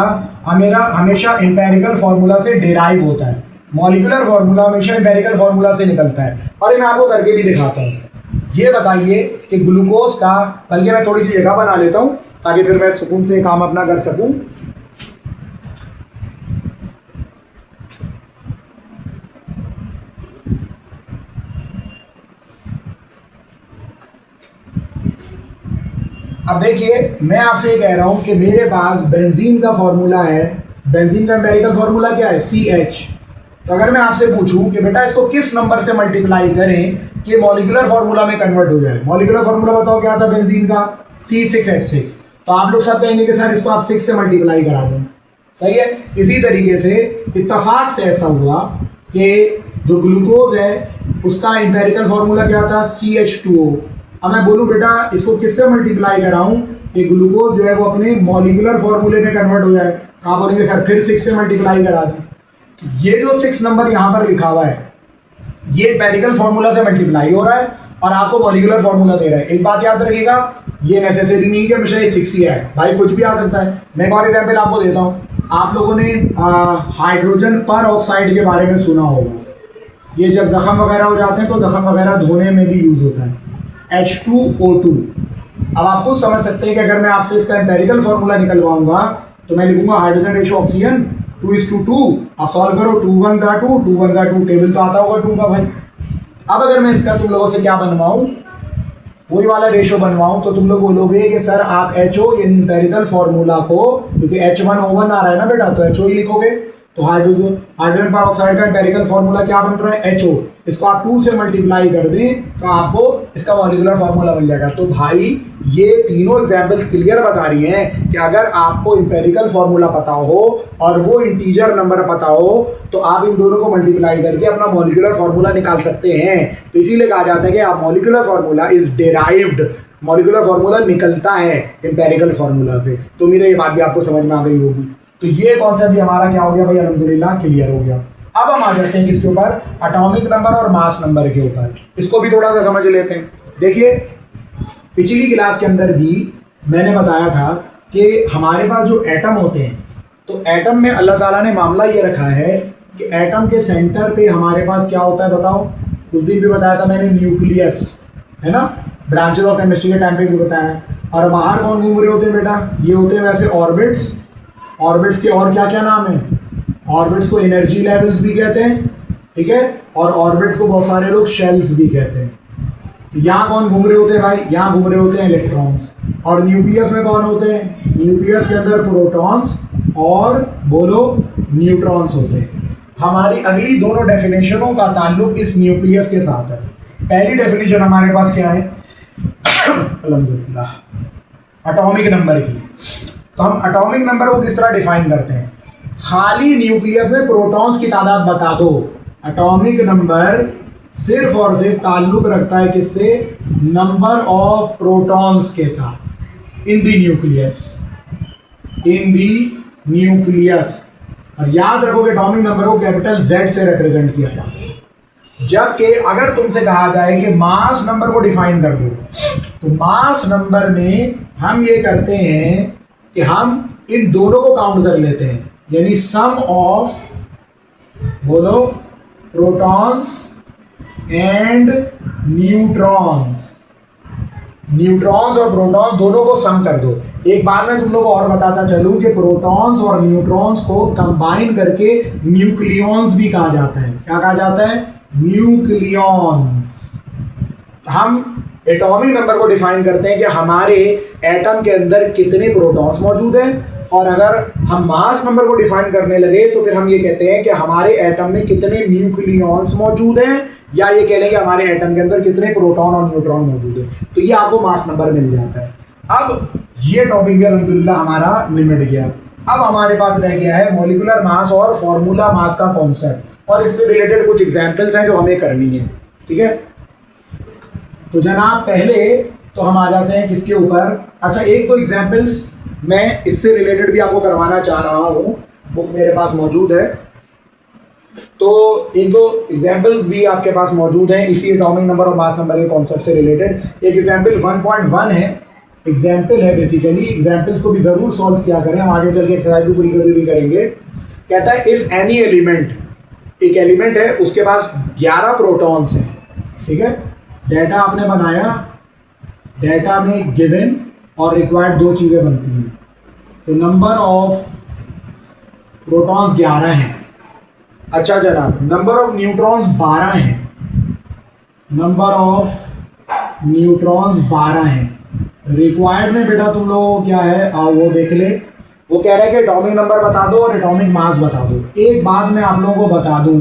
हमेशा एम्पिरिकल फॉर्मूला से डिराइव होता है। मॉलिक्यूलर फॉर्मूला हमेशा एम्पिरिकल फॉर्मूला से निकलता है। और ये मैं आपको करके भी दिखाता हूँ। ये बताइए कि ग्लूकोज का, बल्कि मैं थोड़ी सी जगह बना लेता हूँ ताकि फिर मैं सुकून से काम अपना कर सकूं। अब देखिए मैं आपसे ये कह रहा हूं कि मेरे पास बेंजीन का फॉर्मूला है। बेंजीन का एम्पिरिकल फॉर्मूला क्या है? CH। तो अगर मैं आपसे पूछूं कि बेटा इसको किस नंबर से मल्टीप्लाई करें कि मॉलिक्यूलर फॉर्मूला में कन्वर्ट हो जाए, मॉलिक्यूलर फॉर्मूला बताओ क्या था बेंजीन का? C6H6। तो आप लोग सब कहेंगे कि सर इसको आप 6 से मल्टीप्लाई करा दें, सही है। इसी तरीके से इत्तेफाक से ऐसा हुआ कि जो ग्लूकोज है उसका एम्पिरिकल फॉर्मूला क्या था? CH2O। अब मैं बोलूं बेटा इसको किससे मल्टीप्लाई कराऊं कि ग्लूकोज जो है वो अपने मॉलिक्यूलर फॉर्मूले में कन्वर्ट हो जाए, तो आप बोलेंगे सर फिर 6 से मल्टीप्लाई करा दें। तो ये जो 6 नंबर यहाँ पर लिखा हुआ है ये एम्पिरिकल फॉर्मूला से मल्टीप्लाई हो रहा है और आपको मॉलिक्यूलर फॉर्मूला दे रहा है। एक बात याद रखिएगा, ये नेसेसरी नहीं कि हमेशा ये 6 ही आए, भाई कुछ भी आ सकता है। मैं एक और एग्जाम्पल आपको देता हूँ। आप लोगों ने हाइड्रोजन पर ऑक्साइड के बारे में सुना होगा। ये जब जख्म वगैरह हो जाते हैं तो जख्म वगैरह धोने में भी यूज होता है, H2O2। अब आप खुद समझ सकते हैं कि अगर मैं आपसे इसका एम्पिरिकल फॉर्मूला निकलवाऊंगा तो मैं लिखूंगा हाइड्रोजन रेशो ऑक्सीजन 2:2। आप सॉल्व करो, 2 1 जा 2, 2 1 जा 2, टेबल तो आता होगा 2 का भाई। अब अगर मैं इसका तुम लोगों से क्या बनवाऊं, वही वाला रेशो बनवाऊं, तो तुम लोग बोलोगे कि सर आप HO यानी एम्पिरिकल फॉर्मूला को, क्योंकि H1O1 आ रहा है ना बेटा, तो HO ही लिखोगे। तो हाइड्रोजन पर ऑक्साइड का एम्पिरिकल फॉर्मूला क्या बन रहा है? HO। इसको आप 2 से मल्टीप्लाई कर दें तो आपको इसका मॉलिक्यूलर फॉर्मूला मिल जाएगा। तो भाई ये तीनों एग्जाम्पल्स क्लियर बता रही हैं कि अगर आपको इंपेरिकल फार्मूला पता हो और वो इंटीजर नंबर पता हो तो आप इन दोनों को मल्टीप्लाई करके अपना मॉलिक्यूलर फार्मूला निकाल सकते हैं। तो इसीलिए कहा जाता है कि आप molecular formula is derived, molecular formula निकलता है इंपेरिकल फार्मूला से। तो उम्मीद है ये बात भी आपको समझ में आ गई होगी। तो ये कॉन्सेप्ट भी हमारा क्या हो गया भाई, अल्हम्दुलिल्लाह क्लियर हो गया। अब हम आ जाते हैं किसके ऊपर, एटॉमिक नंबर और मास नंबर के ऊपर। इसको भी थोड़ा सा समझ लेते हैं। देखिए पिछली क्लास के अंदर भी मैंने बताया था कि हमारे पास जो एटम होते हैं, तो एटम में अल्लाह ताला ने मामला ये रखा है कि एटम के सेंटर पे हमारे पास क्या होता है बताओ। उस दिन भी बताया था मैंने, न्यूक्लियस है ना, ब्रांचेस ऑफ केमिस्ट्री के टाइम पे भी बताया। और बाहर कौन घूम रहे होते हैं बेटा, ये होते हैं वैसे ऑर्बिट्स। ऑर्बिट्स के और क्या क्या नाम है, ऑर्बिट्स को एनर्जी लेवल्स भी कहते हैं, ठीक है, और ऑर्बिट्स को बहुत सारे लोग शेल्स भी कहते हैं। यहाँ कौन घूम रहे होते हैं भाई, यहाँ घूम रहे होते हैं इलेक्ट्रॉन्स। और न्यूक्लियस में कौन होते हैं, न्यूक्लियस के अंदर प्रोटॉन्स और बोलो न्यूट्रॉन्स होते हैं। हमारी अगली दोनों डेफिनेशनों का ताल्लुक इस न्यूक्लियस के साथ है। पहली डेफिनेशन हमारे पास क्या है, अल्हम्दुलिल्लाह, एटॉमिक नंबर की। तो हम एटॉमिक नंबर को किस तरह डिफाइन करते हैं, खाली न्यूक्लियस में प्रोटॉन्स की तादाद बता दो। एटॉमिक नंबर सिर्फ और सिर्फ ताल्लुक रखता है किससे, नंबर ऑफ प्रोटॉन्स के साथ इन the nucleus, in the nucleus. और याद रखो कि एटॉमिक नंबर को कैपिटल Z से रिप्रेजेंट किया जाता है। जबकि अगर तुमसे कहा जाए कि मास नंबर को डिफाइन कर दो, तो मास नंबर में हम ये करते हैं कि हम इन दोनों को काउंट कर लेते हैं, यानी सम ऑफ बोलो प्रोटॉन्स एंड न्यूट्रॉन्स। न्यूट्रॉन्स और प्रोटॉन्स दोनों को सम कर दो। एक बात मैं तुम लोगों को और बताता चलूं कि प्रोटॉन्स और न्यूट्रॉन्स को कंबाइन करके न्यूक्लियॉन्स भी कहा जाता है। क्या कहा जाता है, न्यूक्लियॉन्स। हम एटॉमिक नंबर को डिफाइन करते हैं कि हमारे एटम के अंदर कितने प्रोटॉन्स मौजूद हैं, और अगर हम मास नंबर को डिफाइन करने लगे तो फिर हम ये कहते हैं कि हमारे एटम में कितने न्यूक्लियॉन्स मौजूद हैं, या ये कह लें कि हमारे एटम के अंदर कितने प्रोटॉन और न्यूट्रॉन मौजूद हैं। तो ये आपको मास नंबर मिल जाता है। अब ये टॉपिक भी अल्हम्दुलिल्लाह हमारा निमट गया। अब हमारे पास रह गया है मॉलिक्यूलर मास और फॉर्मूला मास का कॉन्सेप्ट, और इससे रिलेटेड कुछ एग्जाम्पल्स हैं जो हमें करनी है, ठीक है। तो जनाब पहले तो हम आ जाते हैं किसके ऊपर, अच्छा एक दो एग्जाम्पल्स मैं इससे रिलेटेड भी आपको करवाना चाह रहा हूँ, बुक मेरे पास मौजूद है। तो एक दो एग्जाम्पल्स भी आपके पास मौजूद हैं इसी एटॉमिक नंबर और मास नंबर के कॉन्सेप्ट से रिलेटेड। एक एग्जाम्पल 1.1 है, एग्जाम्पल है बेसिकली। एग्जाम्पल्स को भी ज़रूर सॉल्व किया करें, हम आगे चल के एक्सरसाइज भी पूरी कभी भी करेंगे। कहता है इफ़ एनी एलिमेंट, एक एलिमेंट है उसके पास 11 प्रोटॉन्स हैं, ठीक है। डेटा आपने बनाया, डेटा में गिवन और रिक्वायर्ड दो चीज़ें बनती हैं। तो नंबर ऑफ प्रोटॉन्स 11 हैं। अच्छा जनाब, नंबर ऑफ न्यूट्रॉन्स 12 हैं, नंबर ऑफ न्यूट्रॉन्स 12 हैं। रिक्वायर्ड में बेटा तुम लोगों को क्या है, आओ वो देख ले। वो कह रहा है कि एटॉमिक नंबर बता दो और एटॉमिक मास बता दो। एक बात मैं आप लोगों को बता दूं,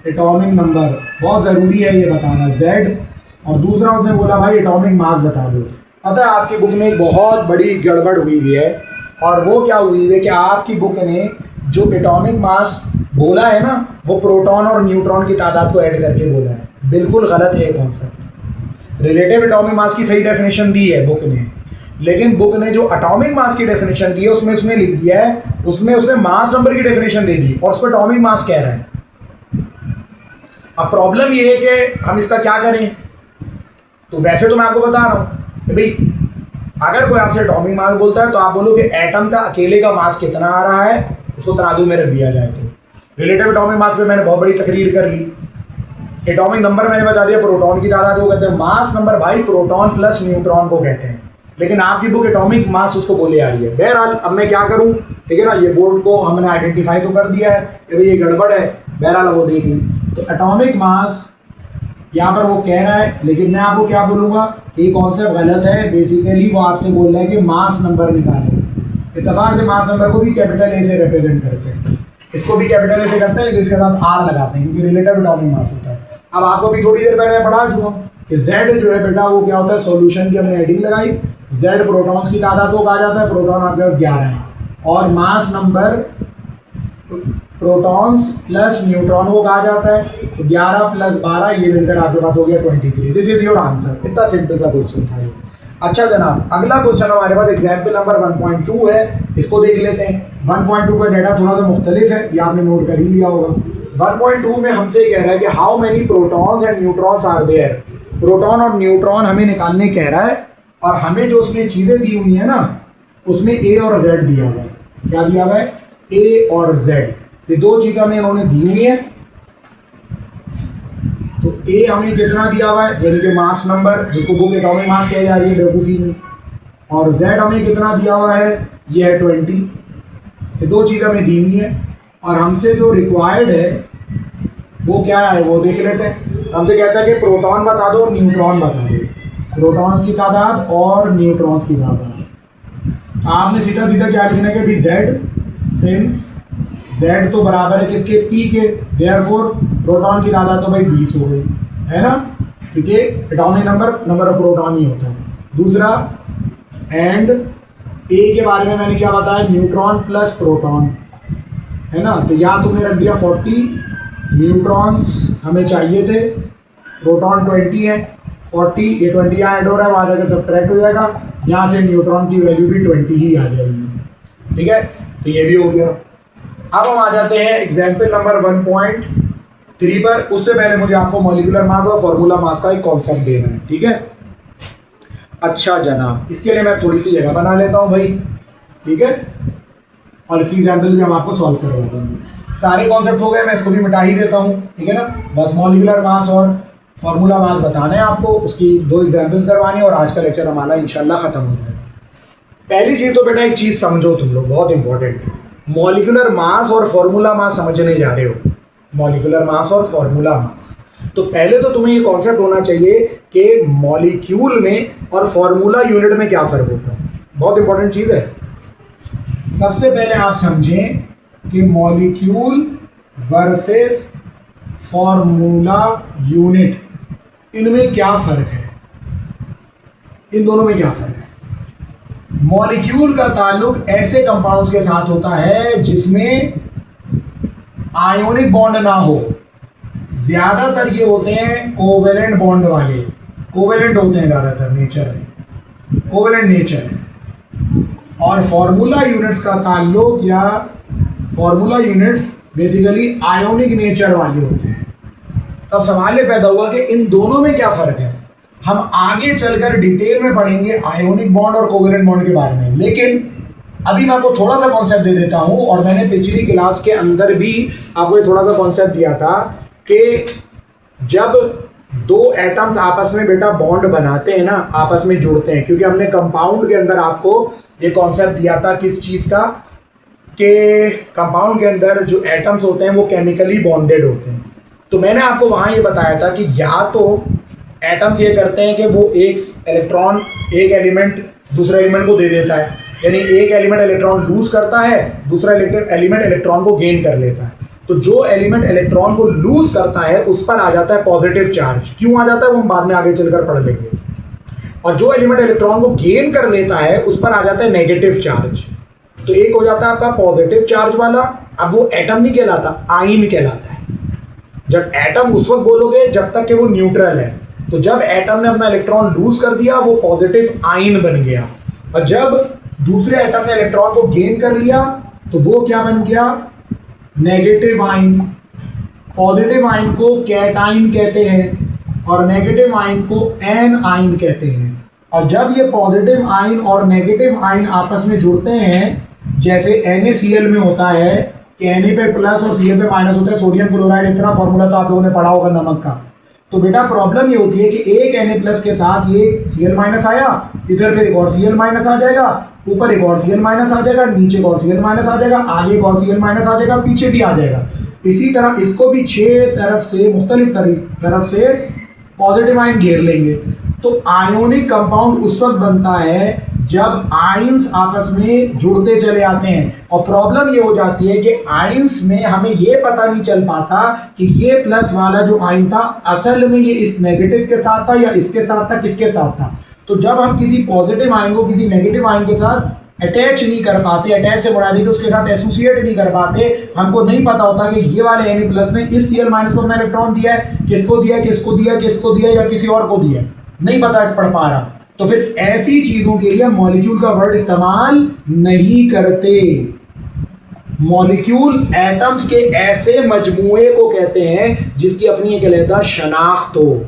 एटॉमिक नंबर बहुत ज़रूरी है ये बताना, Z, और दूसरा उसने बोला भाई एटॉमिक मास बता दो। पता है आपकी बुक में एक बहुत बड़ी गड़बड़ हुई हुई है, और वो क्या हुई है कि आपकी बुक ने जो एटॉमिक मास बोला है ना, वो प्रोटॉन और न्यूट्रॉन की तादाद को ऐड करके बोला है। बिल्कुल गलत है ये कॉन्सेप्ट। रिलेटिव एटॉमिक मास की सही डेफिनेशन दी है बुक ने, लेकिन बुक ने जो एटॉमिक मास की डेफिनेशन दी है उसमें उसने लिख दिया है, उसमें उसने मास नंबर की डेफिनेशन दे दी और उसको एटॉमिक मास कह रहा है। अब प्रॉब्लम ये है कि हम इसका क्या करें। तो वैसे तो मैं आपको बता रहा हूँ कि भाई अगर कोई आपसे एटॉमिक मास बोलता है तो आप बोलो कि एटम का अकेले का मास कितना आ रहा है, उसको तराजू में रख दिया जाए। तो रिलेटिव एटॉमिक मास पे मैंने बहुत बड़ी तकरीर कर ली। एटॉमिक नंबर मैंने बता दिया, प्रोटॉन की तादाद को कहते हैं। मास नंबर भाई प्रोटॉन प्लस न्यूट्रॉन को कहते हैं, लेकिन आपकी बुक एटॉमिक मास उसको बोले आ रही है। बहरहाल अब मैं क्या करूँ, ठीक है ना, ये बोर्ड को हमने आइडेंटिफाई तो कर दिया है कि भाई ये गड़बड़ है, बहरहाल वो देख लें। तो एटॉमिक मास यहाँ पर वो कह रहा है, लेकिन मैं आपको क्या बोलूँगा, ये कॉन्सेप्ट गलत है। बेसिकली वो आपसे बोल रहा है कि मास नंबर निकालें। इत्तेफाक से मास नंबर को भी कैपिटल ए से रिप्रेजेंट करते हैं, इसको भी कैपिटल ए से करते हैं, लेकिन इसके साथ आर लगाते हैं क्योंकि रिलेटिव एटॉमिक मास होता है। अब आपको भी थोड़ी देर पहले मैं पढ़ा चुका हूँ कि Z जो है बेटा वो क्या होता है, सॉल्यूशन की हमने हेडिंग लगाई, Z प्रोटॉन्स की तादाद को कहा जाता है, प्रोटॉन आपके पास 11 है, और mass number protons plus neutron को कहा जाता है, तो 11 प्लस 12 ये मिलकर आपके पास हो गया 23। This is your answer. इतना सिंपल सा क्वेश्चन था ये। अच्छा जनाब, अगला क्वेश्चन हमारे पास एग्जाम्पल नंबर 1.2 है, इसको देख लेते हैं। 1.2 का डाटा थोड़ा सा मुख्तलिफ है, ये आपने नोट कर ही लिया होगा। 1.2 में हमसे कह रहा है कि how many protons and neutrons are there. Proton और न्यूट्रॉन हमें निकालने कह रहा है, और हमें जो उसने चीज़ें दी हुई है ना, उसमें ए और जेड दिया हुआ है। क्या दिया हुआ है? ए और जेड, ये दो चीज़ें हमें इन्होंने दी हुई हैं। तो ए हमें कितना दिया हुआ है, यानी कि मास नंबर, जिसको बुक एटॉमिक मास कहा जा रही है बेवकूफ़ी में, और जेड हमें कितना दिया हुआ है, ये है 20। ये दो चीज़ें हमें दी हुई हैं, और हमसे जो रिक्वायर्ड है वो क्या है वो देख लेते हैं। हमसे कहता है कि प्रोटॉन बता दो और न्यूट्रॉन बता दो, प्रोटॉन्स की तादाद और न्यूट्रॉन्स की तादाद। आपने सीधा सीधा क्या लिखना है कि भाई जेड, सिंस जेड तो बराबर है किसके, पी के, देयरफॉर प्रोटॉन की तादाद तो भाई 20 हो गई, है ना, क्योंकि एटॉमिक नंबर ऑफ प्रोटॉन ही होता है। दूसरा, एंड ए के बारे में मैंने क्या बताया, न्यूट्रॉन प्लस प्रोटॉन, है ना, तो यहाँ तुमने रख दिया 40, न्यूट्रॉन्स हमें चाहिए थे, प्रोटॉन 20 है, 40, ये 20 यहाँ ऐड हो रहा है, वहाँ जाकर सब्ट्रैक्ट हो जाएगा, यहाँ से न्यूट्रॉन की वैल्यू भी 20 ही आ जाएगी। ठीक है, तो ये भी हो गया। अब हम आ जाते हैं एग्जाम्पल नंबर 1.3 पर। उससे पहले मुझे आपको मॉलिक्यूलर मास और फॉर्मूला मास का एक कॉन्सेप्ट देना है, ठीक है। अच्छा जनाब, इसके लिए मैं थोड़ी सी जगह बना लेता हूँ भाई, ठीक है, और इसकी एग्जाम्पल भी हम आपको सॉल्व करवा देंगे। सारे कॉन्सेप्ट हो गए, मैं इसको भी मिटा ही देता हूँ, ठीक है ना। बस मॉलिक्यूलर मास और फॉर्मूला मास बताना है आपको, उसकी 2 एग्जाम्पल्स करवानी है, और आज का लेक्चर हमारा इंशाल्लाह खत्म हो जाएगा। पहली चीज़ तो बेटा एक चीज़ समझो तुम लोग, बहुत इंपॉर्टेंट, मॉलिक्यूलर मास और फॉर्मूला मास समझने जा रहे हो, मॉलिक्यूलर मास और फॉर्मूला मास। तो पहले तो तुम्हें ये कॉन्सेप्ट होना चाहिए कि मॉलिक्यूल में और फॉर्मूला यूनिट में क्या फ़र्क होता है, बहुत इंपॉर्टेंट चीज़ है। सबसे पहले आप समझें कि मॉलिक्यूल वर्सेस फॉर्मूला यूनिट, इनमें क्या फ़र्क है, इन दोनों में क्या फ़र्क है। मॉलिक्यूल का ताल्लुक ऐसे कंपाउंड्स के साथ होता है जिसमें आयोनिक बॉन्ड ना हो, ज़्यादातर ये होते हैं कोवेलेंट बॉन्ड वाले, कोवेलेंट होते हैं ज़्यादातर नेचर में, कोवेलेंट नेचर है। और फॉर्मूला यूनिट्स का ताल्लुक, या formula units basically ionic nature वाले होते हैं। तब सवाल ये पैदा हुआ कि इन दोनों में क्या फ़र्क है। हम आगे चलकर डिटेल में पढ़ेंगे आयोनिक बॉन्ड और कोवेलेंट बॉन्ड के बारे में, लेकिन अभी मैं आपको थोड़ा सा कॉन्सेप्ट दे देता हूं, और मैंने पिछली क्लास के अंदर भी आपको ये थोड़ा सा कॉन्सेप्ट दिया था कि जब 2 एटम्स आपस में बेटा बॉन्ड बनाते हैं ना, आपस में जुड़ते हैं, क्योंकि हमने कंपाउंड के अंदर आपको ये कॉन्सेप्ट दिया था किस चीज़ का, कि कंपाउंड के अंदर जो एटम्स होते हैं वो केमिकली बॉन्डेड होते हैं। तो मैंने आपको वहाँ ये बताया था कि या तो एटम्स ये करते हैं कि वो एक इलेक्ट्रॉन, एक एलिमेंट दूसरे एलिमेंट को दे देता है, यानी एक एलिमेंट इलेक्ट्रॉन लूज करता है, दूसरा एलिमेंट इलेक्ट्रॉन को गेन कर लेता है। तो जो एलिमेंट इलेक्ट्रॉन को लूज करता है उस पर आ जाता है पॉजिटिव चार्ज। क्यों आ जाता है वो हम बाद में आगे चलकर पढ़ लेंगे। और जो एलिमेंट इलेक्ट्रॉन को गेन कर लेता है उस पर आ जाता है नेगेटिव चार्ज। तो एक हो जाता है आपका पॉजिटिव चार्ज वाला, अब वो एटम नहीं कहलाता, आयन कहलाता है। जब एटम उस वक्त बोलोगे जब तक कि वो न्यूट्रल है, तो जब एटम ने अपना इलेक्ट्रॉन लूज कर दिया वो पॉजिटिव आयन बन गया, और जब दूसरे एटम ने इलेक्ट्रॉन को गेन कर लिया तो वो क्या बन गया, नेगेटिव आयन। पॉजिटिव आयन को कैटाइन कहते हैं और नेगेटिव आयन को एन आयन कहते हैं। और जब ये पॉजिटिव आयन और नेगेटिव आयन आपस में जुड़ते हैं, जैसे NaCl में होता है कि Na पे प्लस और Cl पे माइनस होता है, सोडियम क्लोराइड, इतना फॉर्मूला तो आप लोगों ने पढ़ा होगा नमक का। तो बेटा प्रॉब्लम ये होती है कि एक Na प्लस के साथ ये Cl माइनस आया, इधर फिर एक और Cl माइनस आ जाएगा, ऊपर एक और Cl माइनस आ जाएगा, नीचे एक और Cl माइनस आ जाएगा, आगे एक और Cl माइनस आ जाएगा, पीछे भी आ जाएगा। इसी तरह इसको भी 6 तरफ से, मुख्तलिफ तरफ से पॉजिटिव आयन घेर लेंगे। तो आयोनिक कंपाउंड उस वक्त बनता है जब आयंस आपस में जुड़ते चले आते हैं। और प्रॉब्लम ये हो जाती है कि आयंस में हमें ये पता नहीं चल पाता कि ये प्लस वाला जो आयन था असल में ये इस नेगेटिव के साथ था या इसके साथ था, किसके साथ था। तो जब हम किसी पॉजिटिव आयन को किसी नेगेटिव आयन के साथ अटैच नहीं कर पाते, अटैच से मुराद है कि उसके साथ एसोसिएट नहीं कर पाते, हमको नहीं पता होता कि ये वाले Na+ ने इस Cl- को अपना इलेक्ट्रॉन दिया है, किसको दिया, किसको दिया, किसको दिया या किसी और को दिया, नहीं पता पड़ पा रहा। तो फिर ऐसी चीजों के लिए मॉलिक्यूल का वर्ड इस्तेमाल नहीं करते। मॉलिक्यूल एटम्स के ऐसे मजमूए को कहते हैं जिसकी अपनी एक अलग शनाख्त हो,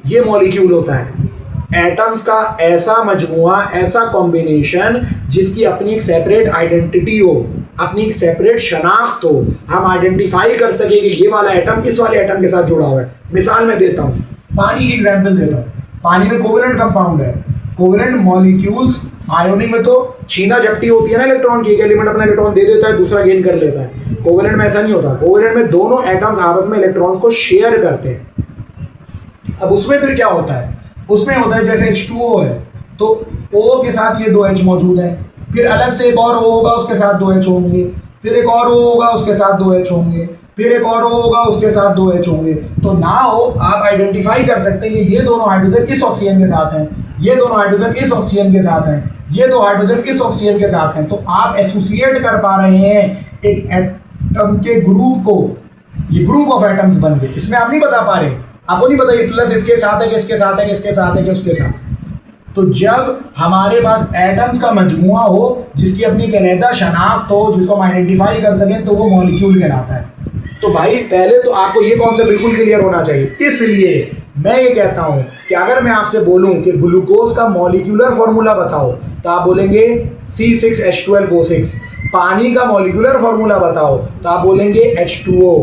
ये मॉलिक्यूल होता है। एटम्स का ऐसा मजमुआ, ऐसा कॉम्बिनेशन जिसकी अपनी एक सेपरेट आइडेंटिटी हो, अपनी एक सेपरेट शनाख्त हो, हम आइडेंटिफाई कर सके कि ये वाला एटम इस वाले एटम के साथ जुड़ा हुआ है। मिसाल मैं देता हूँ, पानी की एग्जांपल देता हूँ। पानी में कोवेलेंट कंपाउंड है। कोवेलेंट मॉलिक्यूल्स आयोनिक में तो छीना झपटी होती है ना इलेक्ट्रॉन की, एक एलिमेंट अपना इलेक्ट्रॉन दे देता है, दूसरा गेन कर लेता है। कोवेलेंट में ऐसा नहीं होता। कोवेलेंट में दोनों एटम्स आपस में इलेक्ट्रॉन्स को शेयर करते हैं। अब उसमें फिर क्या होता है, उसमें होता है जैसे H2O है तो O के साथ ये 2H मौजूद है, फिर अलग से एक और O होगा उसके साथ 2H होंगे, फिर एक और O होगा उसके साथ 2H होंगे, फिर एक और O होगा उसके साथ 2H होंगे। तो नाउ आप आइडेंटिफाई कर सकते हैं कि ये दोनों हाइड्रोजन इस ऑक्सीजन के साथ हैं, ये दोनों हाइड्रोजन इस ऑक्सीजन के साथ हैं, ये दो हाइड्रोजन इस ऑक्सीजन के साथ हैं। तो आप एसोसिएट कर पा रहे हैं एक एटम के ग्रुप को, ये ग्रुप ऑफ एटम्स बन गए। इसमें आप नहीं बता पा रहे, आपको नहीं पता ये प्लस इसके साथ है कि इसके साथ है कि इसके साथ है कि उसके साथ है। तो जब हमारे पास एटम्स का मजमुआ हो जिसकी अपनी एक अलग शनाख्त हो, जिसको हम आइडेंटिफाई कर सकें, तो वो मॉलिक्यूल कहलाता है। तो भाई पहले तो आपको ये कॉन्सेप्ट बिल्कुल क्लियर होना चाहिए। इसलिए मैं ये कहता हूं कि अगर मैं आपसे बोलूं कि ग्लूकोज का मॉलिक्यूलर फॉर्मूला बताओ तो आप बोलेंगे C6H12O6। पानी का मॉलिक्यूलर फॉर्मूला बताओ तो आप बोलेंगे H2O।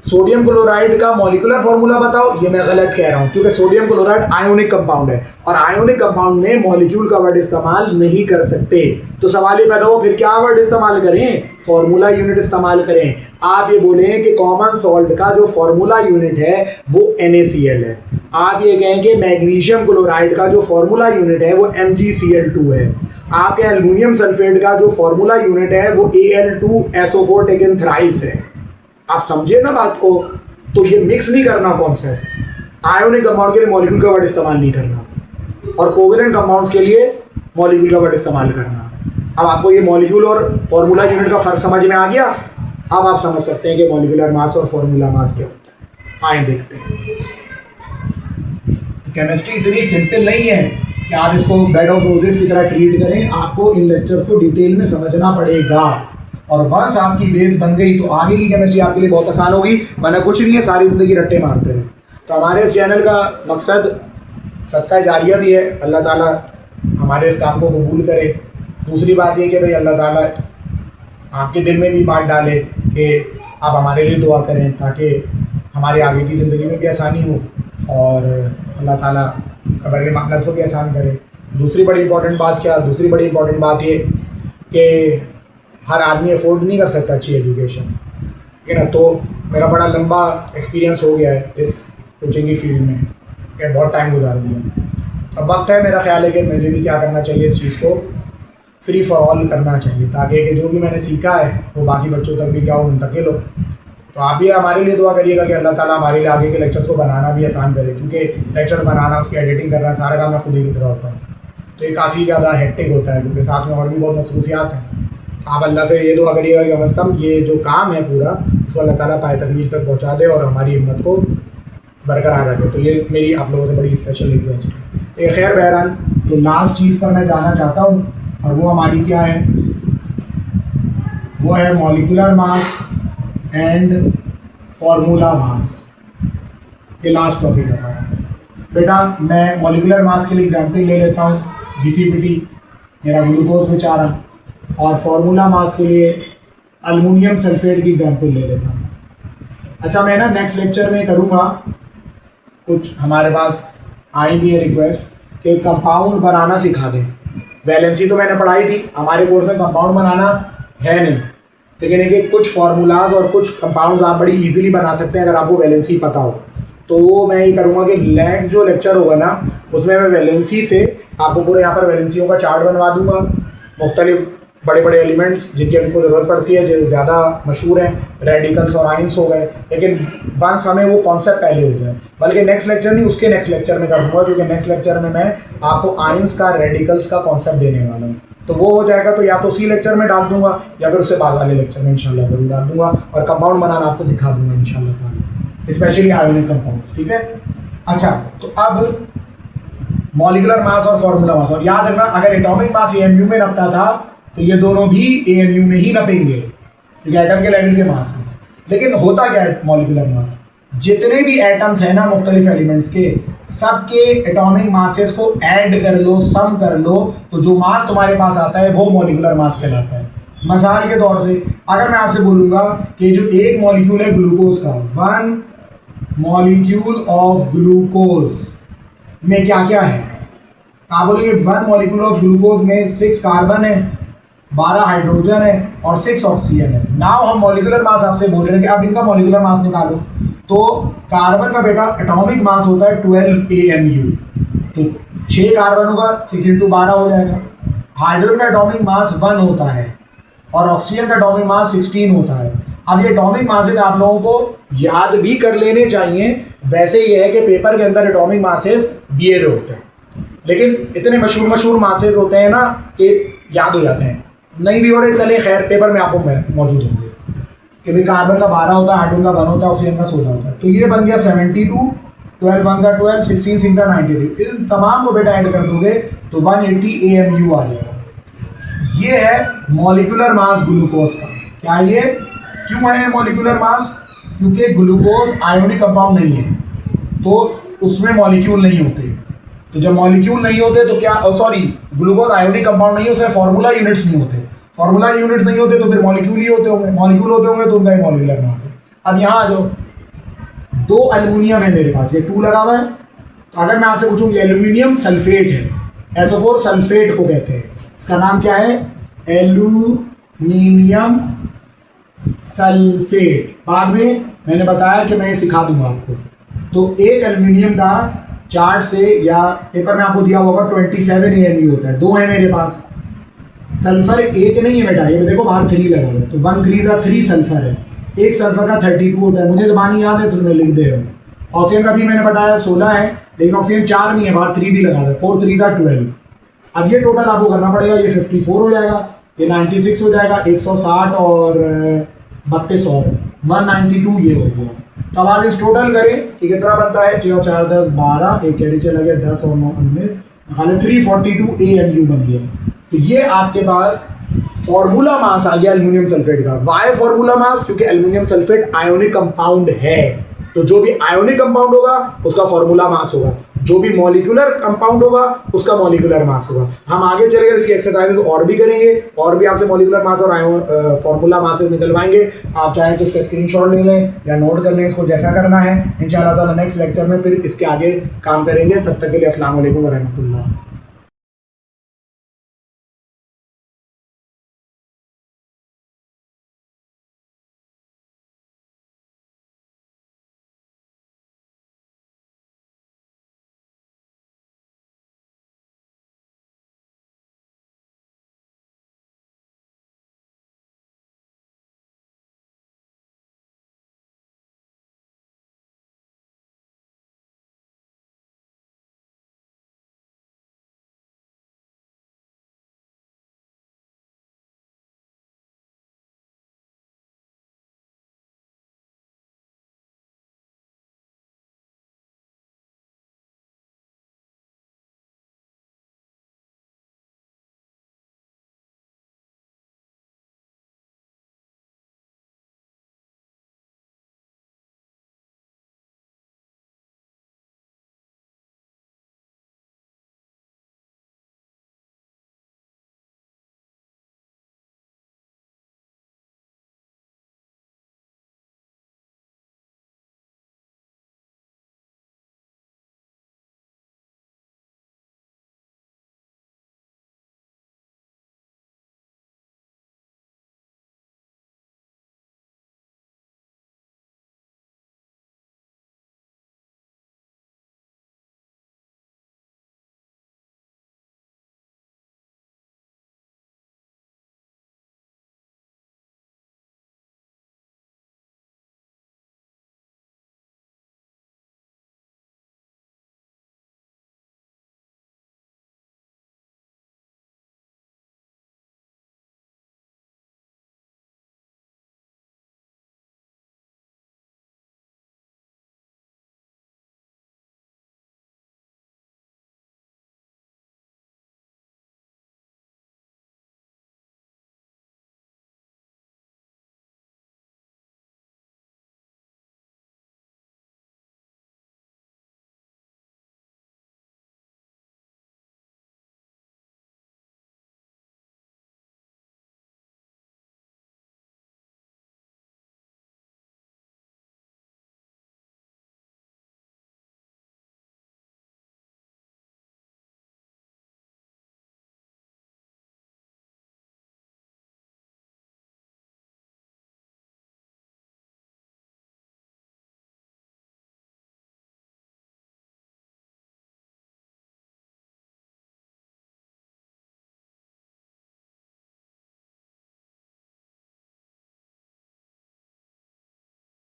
सोडियम क्लोराइड का मॉलिक्यूलर फॉर्मूला बताओ, ये मैं गलत कह रहा हूं क्योंकि सोडियम क्लोराइड आयोनिक कंपाउंड है और आयोनिक कंपाउंड में मॉलिक्यूल का वर्ड इस्तेमाल नहीं कर सकते। तो सवाल ये पैदा हो फिर क्या वर्ड इस्तेमाल करें, फॉर्मूला यूनिट इस्तेमाल करें। आप ये बोलें कि कॉमन सॉल्ट का जो फॉर्मूला यूनिट है वो NaCl है। आप ये कहें कि मैग्नीशियम क्लोराइड का जो फॉर्मूला यूनिट है वो MgCl2 है। आप कहें एल्युमिनियम सल्फेट का जो फॉर्मूला यूनिट है वो Al2SO4 टेकन थ्राइस है। आप समझे ना बात को। तो ये मिक्स नहीं करना कॉन्सेप्ट। आयोनिक कंपाउंड के लिए मॉलिक्यूल का वर्ड इस्तेमाल नहीं करना और कोवेलेंट कंपाउंड्स के लिए मॉलिक्यूल का वर्ड इस्तेमाल करना। अब आपको ये मॉलिक्यूल और फॉर्मूला यूनिट का फर्क समझ में आ गया। अब आप समझ सकते हैं कि मॉलिक्यूलर मास और फॉर्मूला मास क्या होता है। आए देखते हैं। तो केमिस्ट्री इतनी सिंपल नहीं है कि आप इसको बेड ऑफ रोजेस की तरह ट्रीट करें। आपको इन लेक्चर्स को डिटेल में समझना पड़ेगा और वंस आपकी बेस बन गई तो आगे की केमिस्ट्री आपके लिए बहुत आसान होगी। वरना कुछ नहीं है, सारी ज़िंदगी रट्टे मारते रहे। तो हमारे इस चैनल का मकसद सदका जारिया भी है। अल्लाह ताला हमारे इस काम को कबूल करे। दूसरी बात ये कि भाई अल्लाह ताला आपके दिल में भी बात डाले कि आप हमारे लिए दुआ करें ताकि हमारे आगे की ज़िंदगी में भी आसानी हो और अल्लाह ताला कब्र के मामलात को भी आसान करे। दूसरी बड़ी इंपॉर्टेंट बात ये कि हर आदमी अफोर्ड नहीं कर सकता अच्छी एजुकेशन, ठीक है ना। तो मेरा बड़ा लंबा एक्सपीरियंस हो गया है इस कोचिंग की फील्ड में, क्या बहुत टाइम गुजार दिया। अब वक्त है, मेरा ख्याल है कि मुझे भी क्या करना चाहिए, इस चीज़ को फ्री फॉर ऑल करना चाहिए ताकि कि जो भी मैंने सीखा है वो बाकी बच्चों तक भी क्या हो, मुंतकिल हो। तो आप भी हमारे लिए दुआ करिएगा कि अल्लाह ताला हमारे लिए आगे के लेक्चर्स को बनाना भी आसान करे, क्योंकि लेक्चर बनाना, उसकी एडिटिंग करना, सारा काम मैं खुद ही कर रहा होता हूँ। तो ये काफ़ी ज़्यादा हेक्टिक होता है क्योंकि साथ में और भी बहुत मसरूफियात हैं। आप अल्लाह से ये दुआ करिएगा कि कम अज़ कम ये जो काम है पूरा इसको अल्लाह ताला पाए तकमील तक पहुँचा दे और हमारी हिम्मत को बरकरार रखे। तो ये मेरी आप लोगों से बड़ी स्पेशल रिक्वेस्ट है। ये खैर बहरहाल, तो लास्ट चीज़ पर मैं जाना चाहता हूँ और वो हमारी क्या है, वो है molecular mass and formula mass. ये लास्ट टॉपिक है हमारा। बेटा मैं मॉलिक्यूलर मास के लिए एग्जाम्पल ले लेता हूँ GCPT, मेरा ग्लूकोज बेचारा, और फार्मूला मास के लिए एल्युमिनियम सल्फेट की एग्जांपल ले लेता हूँ। अच्छा, मैं ना नेक्स्ट लेक्चर में करूँगा, कुछ हमारे पास आई भी है रिक्वेस्ट कि कंपाउंड बनाना सिखा दें। वैलेंसी तो मैंने पढ़ाई थी, हमारे कोर्स में कंपाउंड बनाना है नहीं, लेकिन एक कुछ फार्मूलाज और कुछ कंपाउंड्स आप बड़ी इजीली बना सकते हैं अगर आपको वैलेंसी पता हो। तो मैं ये करूँगा कि नेक्स्ट जो लेक्चर होगा ना उसमें मैं वैलेंसी से आपको पूरे यहाँ पर वैलेंसियों का चार्ट बनवा दूंगा, मुख्तलिफ बड़े बड़े एलिमेंट्स जिनकी हमको ज़रूरत पड़ती है, जो ज़्यादा मशहूर हैं, रेडिकल्स और आइंस हो गए। लेकिन वंस हमें वो कॉन्सेप्ट पहले होता है, बल्कि नेक्स्ट लेक्चर नहीं उसके नेक्स्ट लेक्चर में कर दूँगा, क्योंकि नेक्स्ट लेक्चर में मैं आपको आइंस का, रेडिकल्स का कॉन्सेप्ट देने वाला हूँ। तो वो हो जाएगा, तो या तो उसी लेक्चर में डाल दूंगा या फिर उससे बाद वाले लेक्चर में इंशाल्लाह ज़रूर डाल दूंगा, और कंपाउंड बनाना आपको सिखा दूंगा इंशाल्लाह, स्पेशली आयोनिक कंपाउंड्स। ठीक है। अच्छा, तो अब मॉलिक्यूलर मास और फॉर्मूला मास, और याद रखना अगर एटॉमिक मास AMU में नपता था तो ये दोनों भी AMU में ही नपेंगे, क्योंकि एटम के लेवल के मास हैं। लेकिन होता क्या है मॉलिक्यूलर मास, जितने भी एटम्स हैं ना मुख्तलिफ एलिमेंट्स के, सबके एटॉमिक मासेस को ऐड कर लो, सम कर लो, तो जो मास तुम्हारे पास आता है वो मॉलिक्यूलर मास कहलाता है। मिसाल के तौर से अगर मैं आपसे बोलूँगा कि जो एक मॉलिक्यूल है ग्लूकोज का, 1 मॉलिक्यूल ऑफ ग्लूकोज में क्या क्या है, आप बोलेंगे 1 मॉलिक्यूल ऑफ ग्लूकोज में 6 कार्बन है, 12 हाइड्रोजन है और 6 ऑक्सीजन है। नाउ हम मॉलिक्यूलर मास आपसे बोल रहे हैं कि आप इनका मॉलिक्यूलर मास निकालो। तो कार्बन का बेटा एटॉमिक मास होता है 12 AMU, तो 6 कार्बन होगा, 6 × 12 हो जाएगा। हाइड्रोजन का एटॉमिक मास 1 होता है और ऑक्सीजन का एटॉमिक मास 16 होता है। अब ये एटॉमिक मासेज आप लोगों को याद भी कर लेने चाहिए। वैसे ये है कि पेपर के अंदर एटॉमिक मासेज दिए हुए होते हैं, लेकिन इतने मशहूर मासेज होते हैं ना कि याद हो जाते हैं, नहीं भी हो रहे चले खैर, पेपर में आपको मौजूद होंगे कि भाई कार्बन का 12 होता है, हाइड्रोजन का 1 होता है, ऑक्सीजन का 16 होता है। तो ये बन गया 72, 12 1 12, 16 6 96। इन तमाम को बेटा ऐड कर दोगे तो 180 AMU आ जाएगा। ये है मॉलिक्यूलर मास ग्लूकोज का। क्या ये क्यों है मॉलिक्यूलर मास? क्योंकि ग्लूकोज आयोनिक कंपाउंड नहीं है, तो उसमें मॉलिक्यूल नहीं होते। तो जब मॉलिक्यूल नहीं होते तो क्या, सॉरी, ग्लूकोज आयोनिक कंपाउंड नहीं है, उसमें फॉर्मूला यूनिट्स नहीं होते। फॉर्मूला यूनिट्स नहीं होते तो फिर मॉलिक्यूल ही होते होंगे, मॉलिक्यूल होते होंगे तो उनका ही मॉलिक्यूलर मास है। अब यहाँ आ जाओ, 2 एल्युमिनियम है मेरे पास, ये 2 लगा हुआ है। तो अगर मैं आपसे पूछूं ये एल्युमिनियम सल्फेट है, SO4 सल्फेट को कहते हैं, इसका नाम क्या है? Aluminium sulphate. बाद में मैंने बताया कि मैं ये सिखा दूंगा आपको। तो एक एल्युमिनियम का चार्ट से या पेपर में आपको दिया होगा 27 AMU होता है, 2 है मेरे पास। सल्फर एक नहीं है बेटा, ये देखो बाहर 3 लगा हुआ है, तो 1 3 3 सल्फर है। एक सल्फर का 32 होता है, मुझे ज़बानी याद है, मैं लिख दे रहा हूँ। ऑक्सीजन का भी मैंने बताया 16 है, लेकिन ऑक्सीजन 4 नहीं है, बाहर 3 भी लगा हुआ है, 4 3 12। अब ये टोटल आपको करना पड़ेगा, ये 54 हो जाएगा, ये 96 हो जाएगा, 160 और 32 और 192 ये हो गया। तो अब आप इस टोटल करें कि कितना बनता है, 6 और 4 10 12, एक कैरी चला गया, 10 और 9 19, खाली 342 AMU बन गया। तो ये आपके पास फॉर्मूला मास आ गया एल्युमिनियम सल्फेट का। Why formula mass? क्योंकि एल्युमिनियम सल्फेट आयोनिक कंपाउंड है, तो जो भी आयोनिक कंपाउंड होगा उसका फॉर्मूला मास होगा, जो भी मॉलिक्यूलर कंपाउंड होगा उसका मॉलिक्यूलर मास होगा। हम आगे चलेंगे, इसकी एक्सरसाइजेस और भी करेंगे, और भी आपसे मॉलिक्यूलर मास और फॉर्मूला मासेस निकलवाएंगे। आप चाहें तो इसका स्क्रीनशॉट ले लें या नोट कर लें, इसको जैसा करना है। इंशाअल्लाह ताला नेक्स्ट लेक्चर में फिर इसके आगे काम करेंगे। तब तक के लिए अस्सलाम वालेकुम व रहमतुल्लाह।